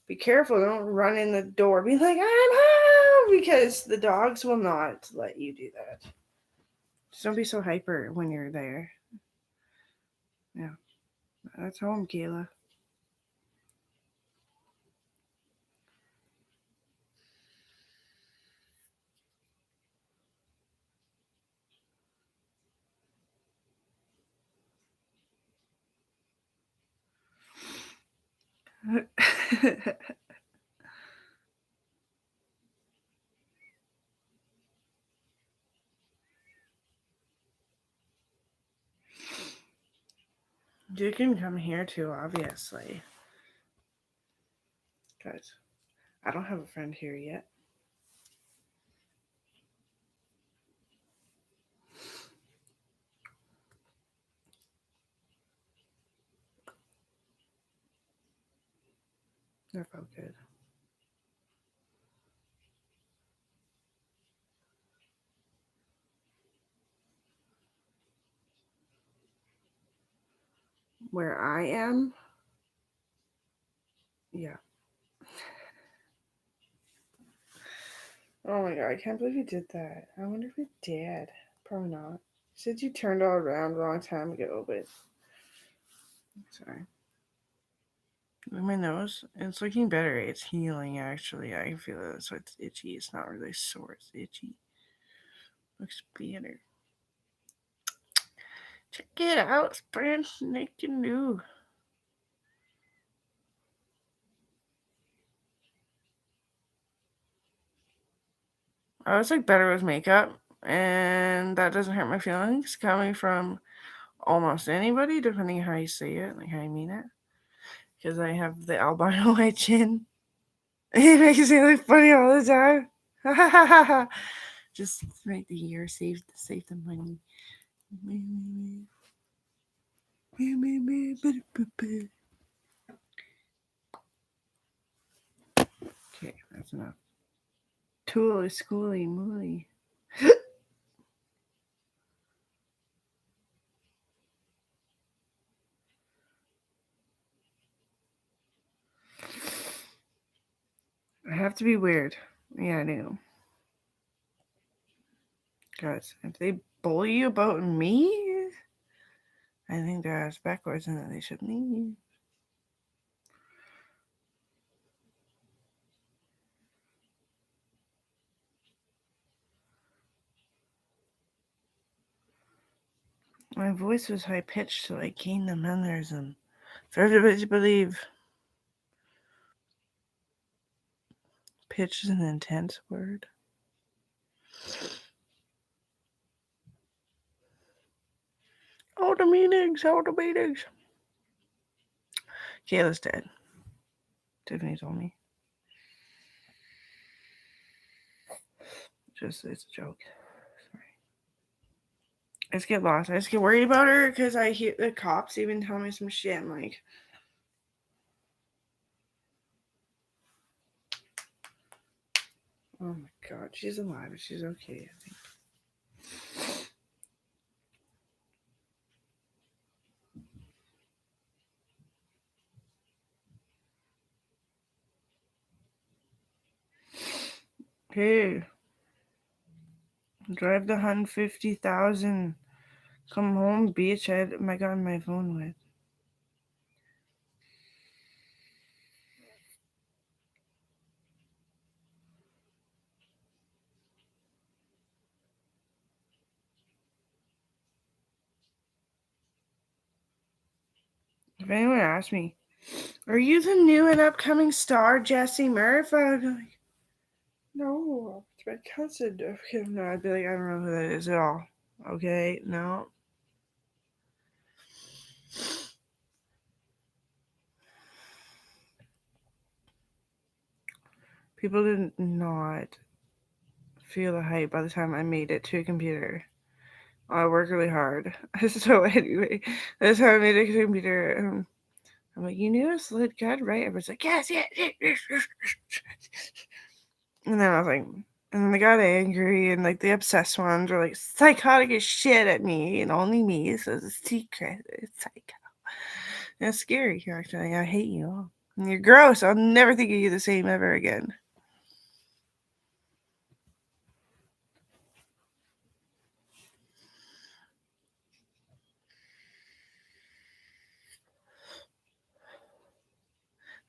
be careful. Don't run in the door. Be like, I'm home, because the dogs will not let you do that. Just don't be so hyper when you're there. Yeah, that's home, Kayla. You can come here too, obviously. Because I don't have a friend here yet. That felt good. Where I am, yeah. Oh my god, I can't believe you did that. I wonder if it did. Probably not. You said you turned all around a long time ago, but sorry. My nose, it's looking better. It's healing, actually. I can feel it. So it's itchy. It's not really sore. It's itchy. Looks better. Check it out. It's brand spanking new. I was like better with makeup. And that doesn't hurt my feelings coming from almost anybody, depending on how you say it, like how you mean it. Because I have the albino white chin. It makes me look funny all the time. Just make the year, save the money. Okay, that's enough. Tooly schooly mooly. I have to be weird. Yeah, I do. Guys, if they bully you about me, I think they're ass backwards and that they should leave. My voice was high pitched, so I gained the mannerism. For everybody to believe, pitch is an intense word. All the meetings. Kayla's dead. Tiffany told me. It's a joke. Sorry. I just get lost. I just get worried about her because I hear the cops even tell me some shit. I'm like, oh my god, she's alive. She's okay, I think. Hey, drive the 150,000. Come home, bitch. I got my phone with. If anyone asks me, are you the new and upcoming star, Jesse Murph? I'd be like, no, it's my cousin. Okay, no, I'd be like, I don't know who that is at all. Okay, no. People did not feel the hype by the time I made it to a computer. I work really hard. So anyway, that's how I made it to a computer. I'm like, you knew this lit good, right? Everyone's like, yes. And then I was like, and then they got angry, and like the obsessed ones were like psychotic as shit at me, and only me. So it's a secret. It's psycho. And it's scary, actually. I hate you all. And you're gross. I'll never think of you the same ever again.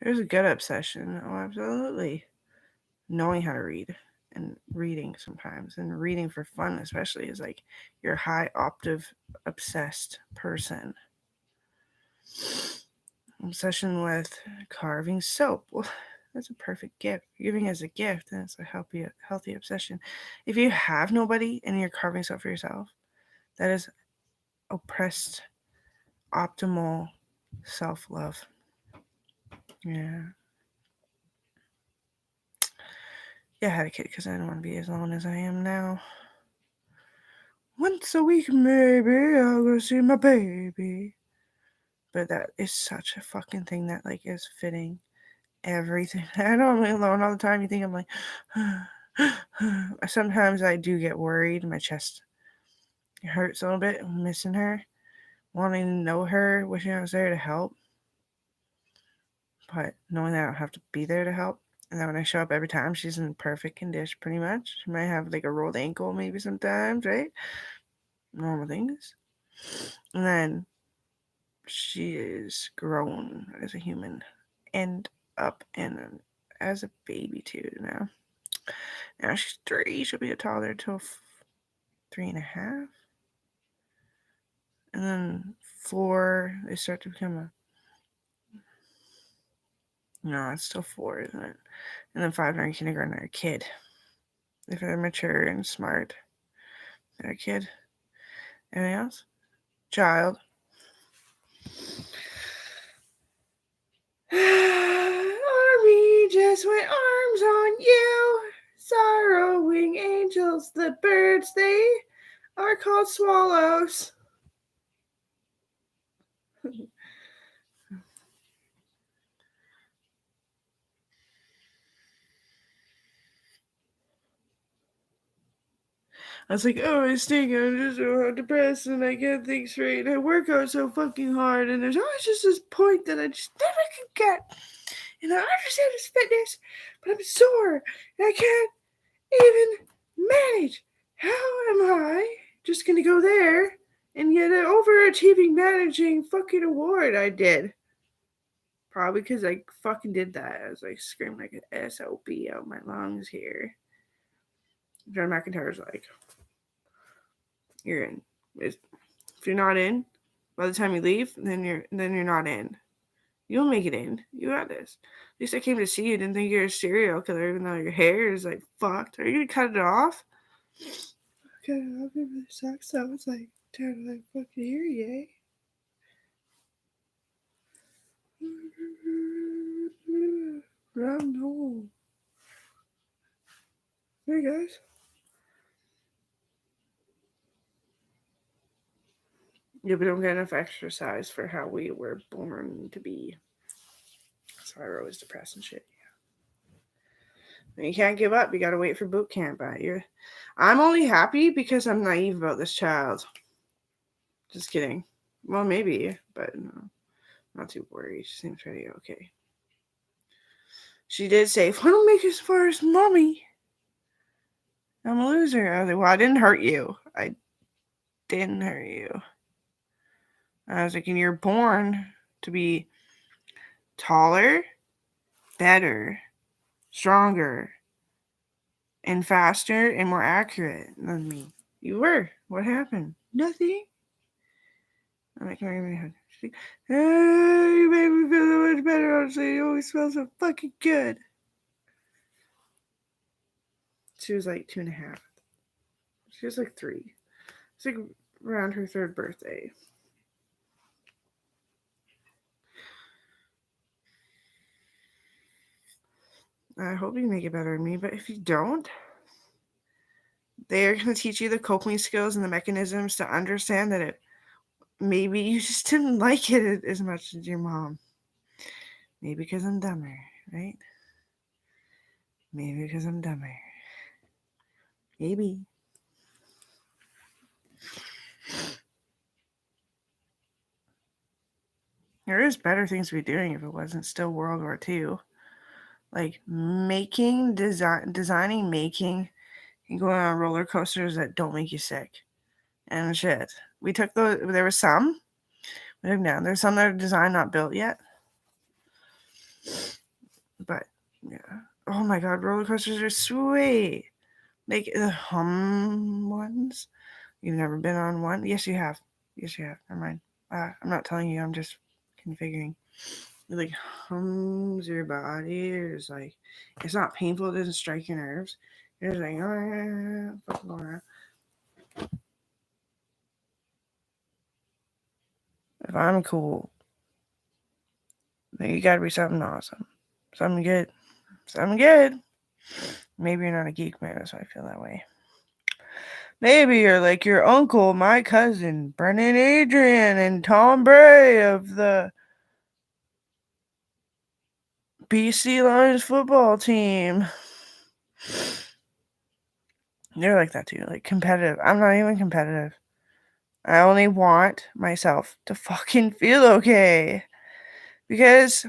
There's a good obsession. Oh, absolutely. Knowing how to read and reading sometimes, and reading for fun, especially, is like you're a high octave obsessed person. Obsession with carving soap. Well, that's a perfect gift. Giving as a gift, and it's a healthy obsession. If you have nobody and you're carving soap for yourself, that is oppressed, optimal self love. Yeah. Yeah, I had a kid because I didn't want to be as alone as I am now. Once a week, maybe I'll go see my baby. But that is such a fucking thing that like is fitting everything. I know I'm alone all the time. You think I'm like, sometimes I do get worried. My chest hurts a little bit. Missing her, wanting to know her, wishing I was there to help, but knowing that I don't have to be there to help. And then when I show up every time, she's in perfect condition, pretty much. She might have like a rolled ankle, maybe sometimes, right? Normal things. And then she is grown as a human and up and as a baby too now. Now she's 3. She'll be a toddler till 3.5. And then 4, they start to become a... No, it's still 4, isn't it? And then 5, they're in kindergarten, they're a kid. If they're mature and smart. That kid. Anything else? Child. Army just went arms on you. Sorrowing angels, the birds, they are called swallows. I was like, oh, I stink. I'm just so depressed and I can't think straight. I work out so fucking hard, and there's always just this point that I just never can get. And I understand it's fitness, but I'm sore and I can't even manage. How am I just gonna go there and get an overachieving managing fucking award? I did. Probably because I fucking did that. I was like screaming like an SOB out my lungs here. John McIntyre's like, you're in. If you're not in, by the time you leave, then you're not in. You'll make it in. You got this. At least I came to see you. Didn't think you're a serial killer, even though your hair is like fucked. Are you gonna cut it off? Okay, it really sucks. That was like terrible. I fucking hear you. Round hole. Hey guys. Yeah, we don't get enough exercise for how we were born to be. That's why we're always depressed and shit. Yeah. You can't give up. You gotta wait for boot camp. I'm only happy because I'm naive about this child. Just kidding. Well, maybe, but no, not too worried. She seems pretty okay. She did say, if I don't make it as far as mommy, I'm a loser. I was like, well, I didn't hurt you. I didn't hurt you. I was like, and you're born to be taller, better, stronger, and faster and more accurate than me. You were. What happened? Nothing. I'm like, she's like, hey, you made me feel so much better. Honestly, you always smell so fucking good. She was like 2.5. She was like 3. It's like around her 3rd birthday. I hope you make it better than me, but if you don't, they're going to teach you the coping skills and the mechanisms to understand that maybe you just didn't like it as much as your mom. Maybe because I'm dumber, right? Maybe because I'm dumber. Maybe. There is better things to be doing if it wasn't still World War II. Like designing, making, and going on roller coasters that don't make you sick. And shit. We took there was some. We took down. There's some that are designed, not built yet. But, yeah. Oh my god, roller coasters are sweet. Like the hum ones. You've never been on one? Yes, you have. Yes, you have. Never mind. I'm not telling you. I'm just configuring. It like hums your body. It's like it's not painful. It doesn't strike your nerves. You're just like, oh, fucking going around. If I'm cool, then you gotta be something awesome, something good, something good. Maybe you're not a geek, man. That's why I feel that way. Maybe you're like your uncle, my cousin, Brennan Adrian, and Tom Bray of the BC Lions football team. They're like that too, like competitive. I'm not even competitive. I only want myself to fucking feel okay. Because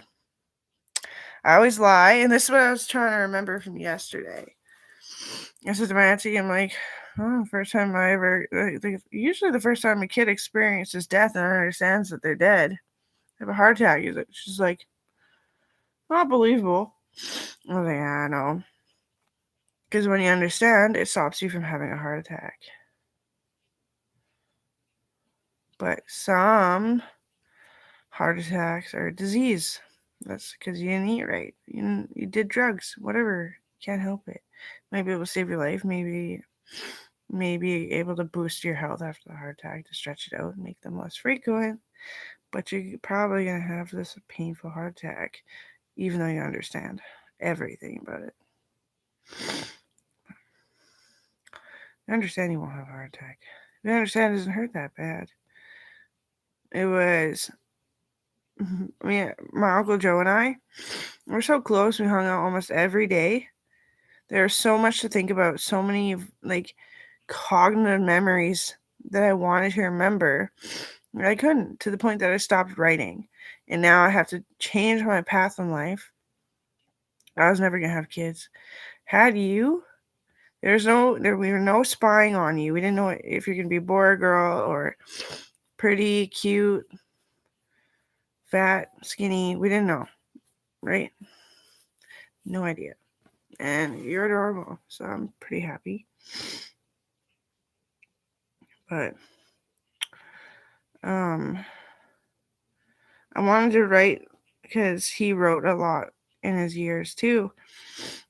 I always lie, and this is what I was trying to remember from yesterday. I said to my auntie, I'm like, oh, first time I ever, usually the first time a kid experiences death and understands that they're dead, they have a heart attack. She's like, not believable. I was like, I know. Because when you understand, it stops you from having a heart attack. But some heart attacks are disease. That's because you didn't eat right. You did drugs, whatever. Can't help it. Maybe it will save your life. Maybe may be able to boost your health after the heart attack to stretch it out and make them less frequent. But you're probably going to have this painful heart attack, even though you understand everything about it. You understand you won't have a heart attack. You understand it doesn't hurt that bad. It was my Uncle Joe and I were so close. We hung out almost every day. There's so much to think about, so many like cognitive memories that I wanted to remember. I couldn't, to the point that I stopped writing. And now I have to change my path in life. I was never going to have kids. Had you, we were no spying on you. We didn't know if you're going to be a boy or girl or pretty, cute, fat, skinny. We didn't know, right? No idea. And you're adorable, so I'm pretty happy. But I wanted to write because he wrote a lot in his years too.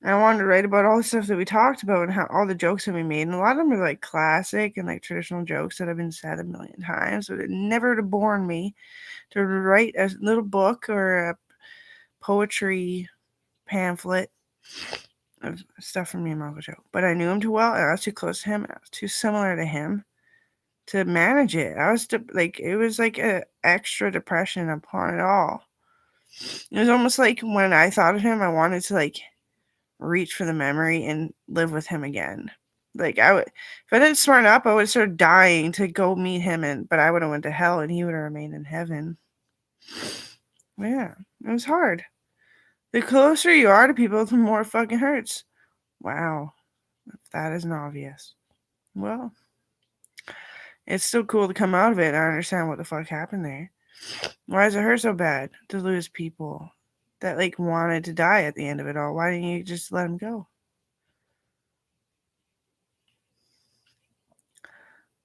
And I wanted to write about all the stuff that we talked about and how all the jokes that we made. And a lot of them are like classic and like traditional jokes that have been said a million times. But it never would have borne me to write a little book or a poetry pamphlet of stuff from me and Uncle Joe. But I knew him too well, and I was too close to him. I was too similar to him to manage it. It was like an extra depression upon it all. It was almost like when I thought of him, I wanted to like reach for the memory and live with him again. Like if I didn't smarten up, I would start dying to go meet him, but I would have went to hell and he would have remained in heaven. Yeah, it was hard. The closer you are to people, the more it fucking hurts. Wow, if that isn't obvious. Well, it's still cool to come out of it and understand what the fuck happened there. Why does it hurt so bad to lose people that like wanted to die at the end of it all? Why didn't you just let them go?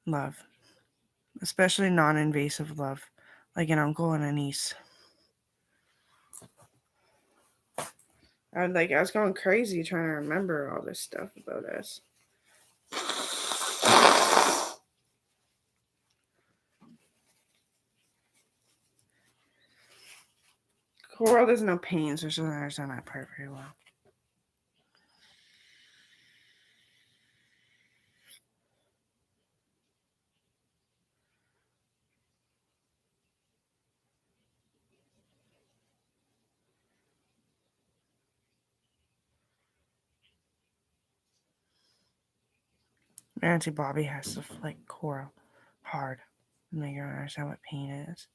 Love, especially non-invasive love, like an uncle and a niece. I was going crazy trying to remember all this stuff about us. Coral doesn't know pain, so she doesn't understand that part very well. Auntie Bobby has to like Coral hard and make her understand what pain is.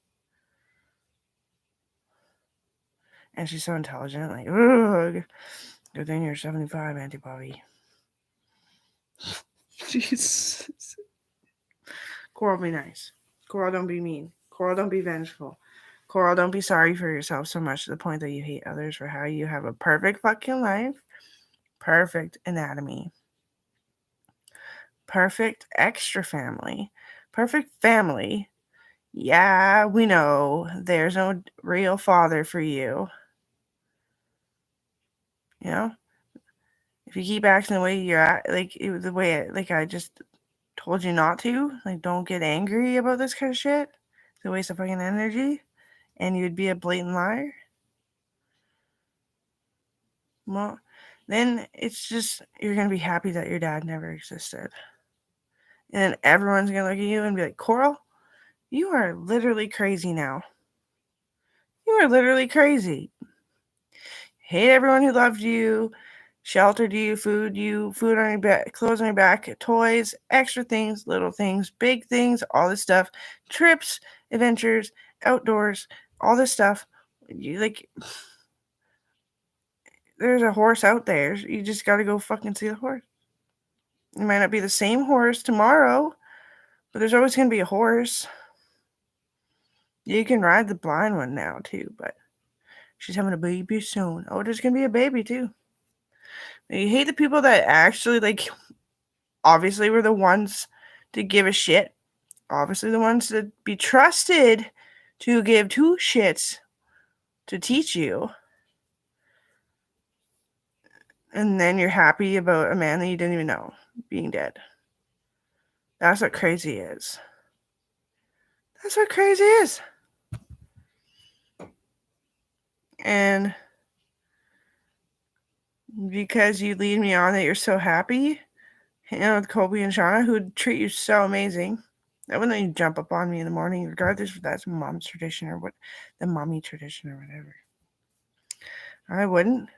And she's so intelligent, like, ugh. Good thing you're 75, Auntie Bobby. Jesus. Coral, be nice. Coral, don't be mean. Coral, don't be vengeful. Coral, don't be sorry for yourself so much to the point that you hate others for how you have a perfect fucking life. Perfect anatomy. Perfect extra family. Perfect family. Yeah, we know there's no real father for you. You know? If you keep acting the way you're at, I just told you not to, like, don't get angry about this kind of shit. It's a waste of fucking energy. And you'd be a blatant liar. Well, then it's just, you're going to be happy that your dad never existed. And everyone's going to look at you and be like, Coral, you are literally crazy now. You are literally crazy. Hate everyone who loved you, sheltered you, food on your back, clothes on your back, toys, extra things, little things, big things, all this stuff, trips, adventures, outdoors, all this stuff. You like, there's a horse out there. You just got to go fucking see the horse. It might not be the same horse tomorrow, but there's always going to be a horse. You can ride the blind one now too, but she's having a baby soon. Oh, there's going to be a baby too. You hate the people that actually, like, obviously were the ones to give a shit. Obviously the ones to be trusted to give two shits to teach you. And then you're happy about a man that you didn't even know being dead. That's what crazy is. That's what crazy is. And because you lead me on that you're so happy, with Kobe and Shauna, who would treat you so amazing. I wouldn't even jump up on me in the morning, regardless if that's mom's tradition or what, the mommy tradition or whatever. I wouldn't.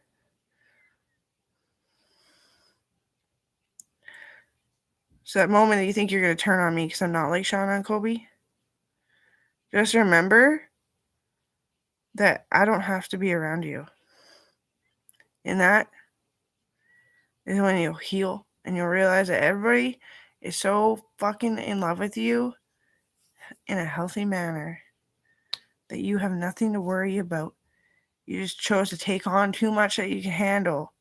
So that moment that you think you're going to turn on me because I'm not like Shauna and Kobe, just remember that I don't have to be around you. And that is when you'll heal and you'll realize that everybody is so fucking in love with you in a healthy manner that you have nothing to worry about. You just chose to take on too much that you can handle.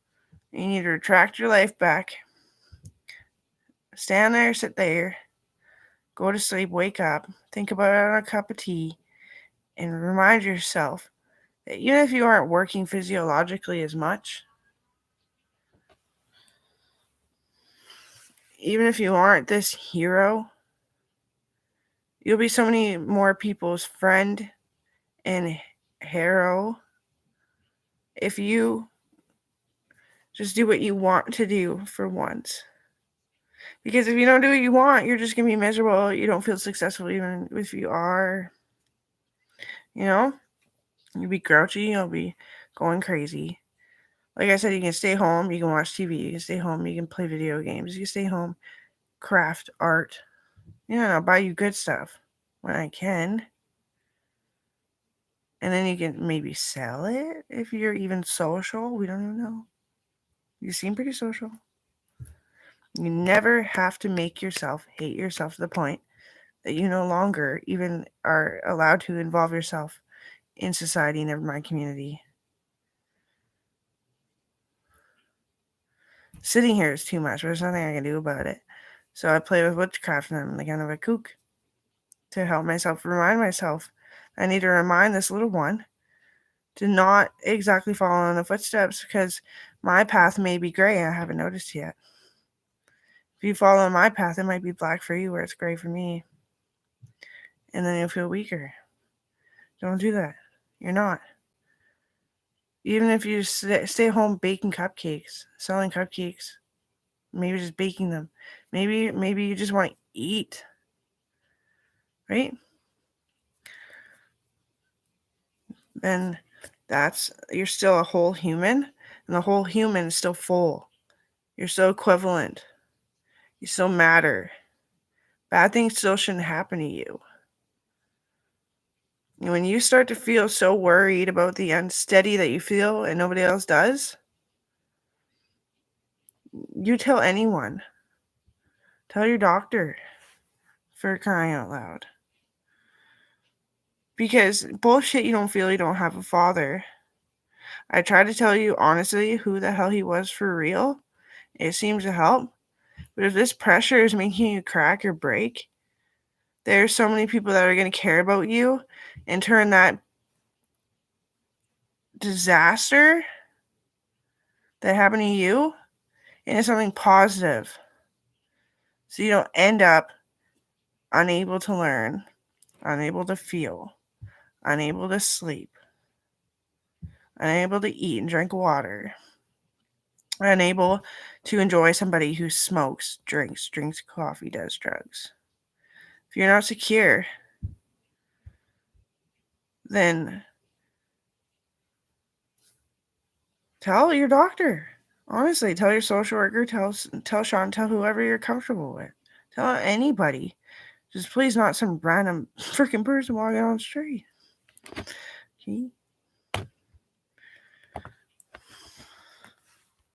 You need to retract your life back. Stand there, sit there, go to sleep, wake up, think about it on a cup of tea, and remind yourself that even if you aren't working physiologically as much, even if you aren't this hero, you'll be so many more people's friend and hero if you just do what you want to do for once. Because if you don't do what you want, you're just going to be miserable. You don't feel successful even if you are. You'll be grouchy. You'll be going crazy. Like I said, you can stay home. You can watch TV. You can stay home. You can play video games. You can stay home, craft, art. I'll buy you good stuff when I can. And then you can maybe sell it if you're even social. We don't even know. You seem pretty social. You never have to make yourself hate yourself to the point that you no longer even are allowed to involve yourself in society, never mind community. Sitting here is too much. There's nothing I can do about it. So I play with witchcraft and I'm kind of a kook to help myself remind myself. I need to remind this little one to not exactly follow in the footsteps because my path may be gray. I haven't noticed yet. If you follow my path, it might be black for you where it's gray for me. And then you'll feel weaker. Don't do that. You're not. Even if you stay home baking cupcakes, selling cupcakes, maybe just baking them. Maybe you just want to eat. Right? Then you're still a whole human, and the whole human is still full. You're still equivalent. You still matter. Bad things still shouldn't happen to you. And when you start to feel so worried about the unsteady that you feel and nobody else does, you tell anyone. Tell your doctor, for crying out loud. Because bullshit, you don't feel you don't have a father. I tried to tell you honestly who the hell he was for real. It seems to help. But if this pressure is making you crack or break, there's so many people that are going to care about you and turn that disaster that happened to you into something positive. So you don't end up unable to learn, unable to feel, unable to sleep, unable to eat and drink water, unable to enjoy somebody who smokes, drinks coffee, does drugs. If you're not secure, then tell your doctor. Honestly, tell your social worker, tell Sean, tell whoever you're comfortable with. Tell anybody. Just please not some random freaking person walking on the street. Okay?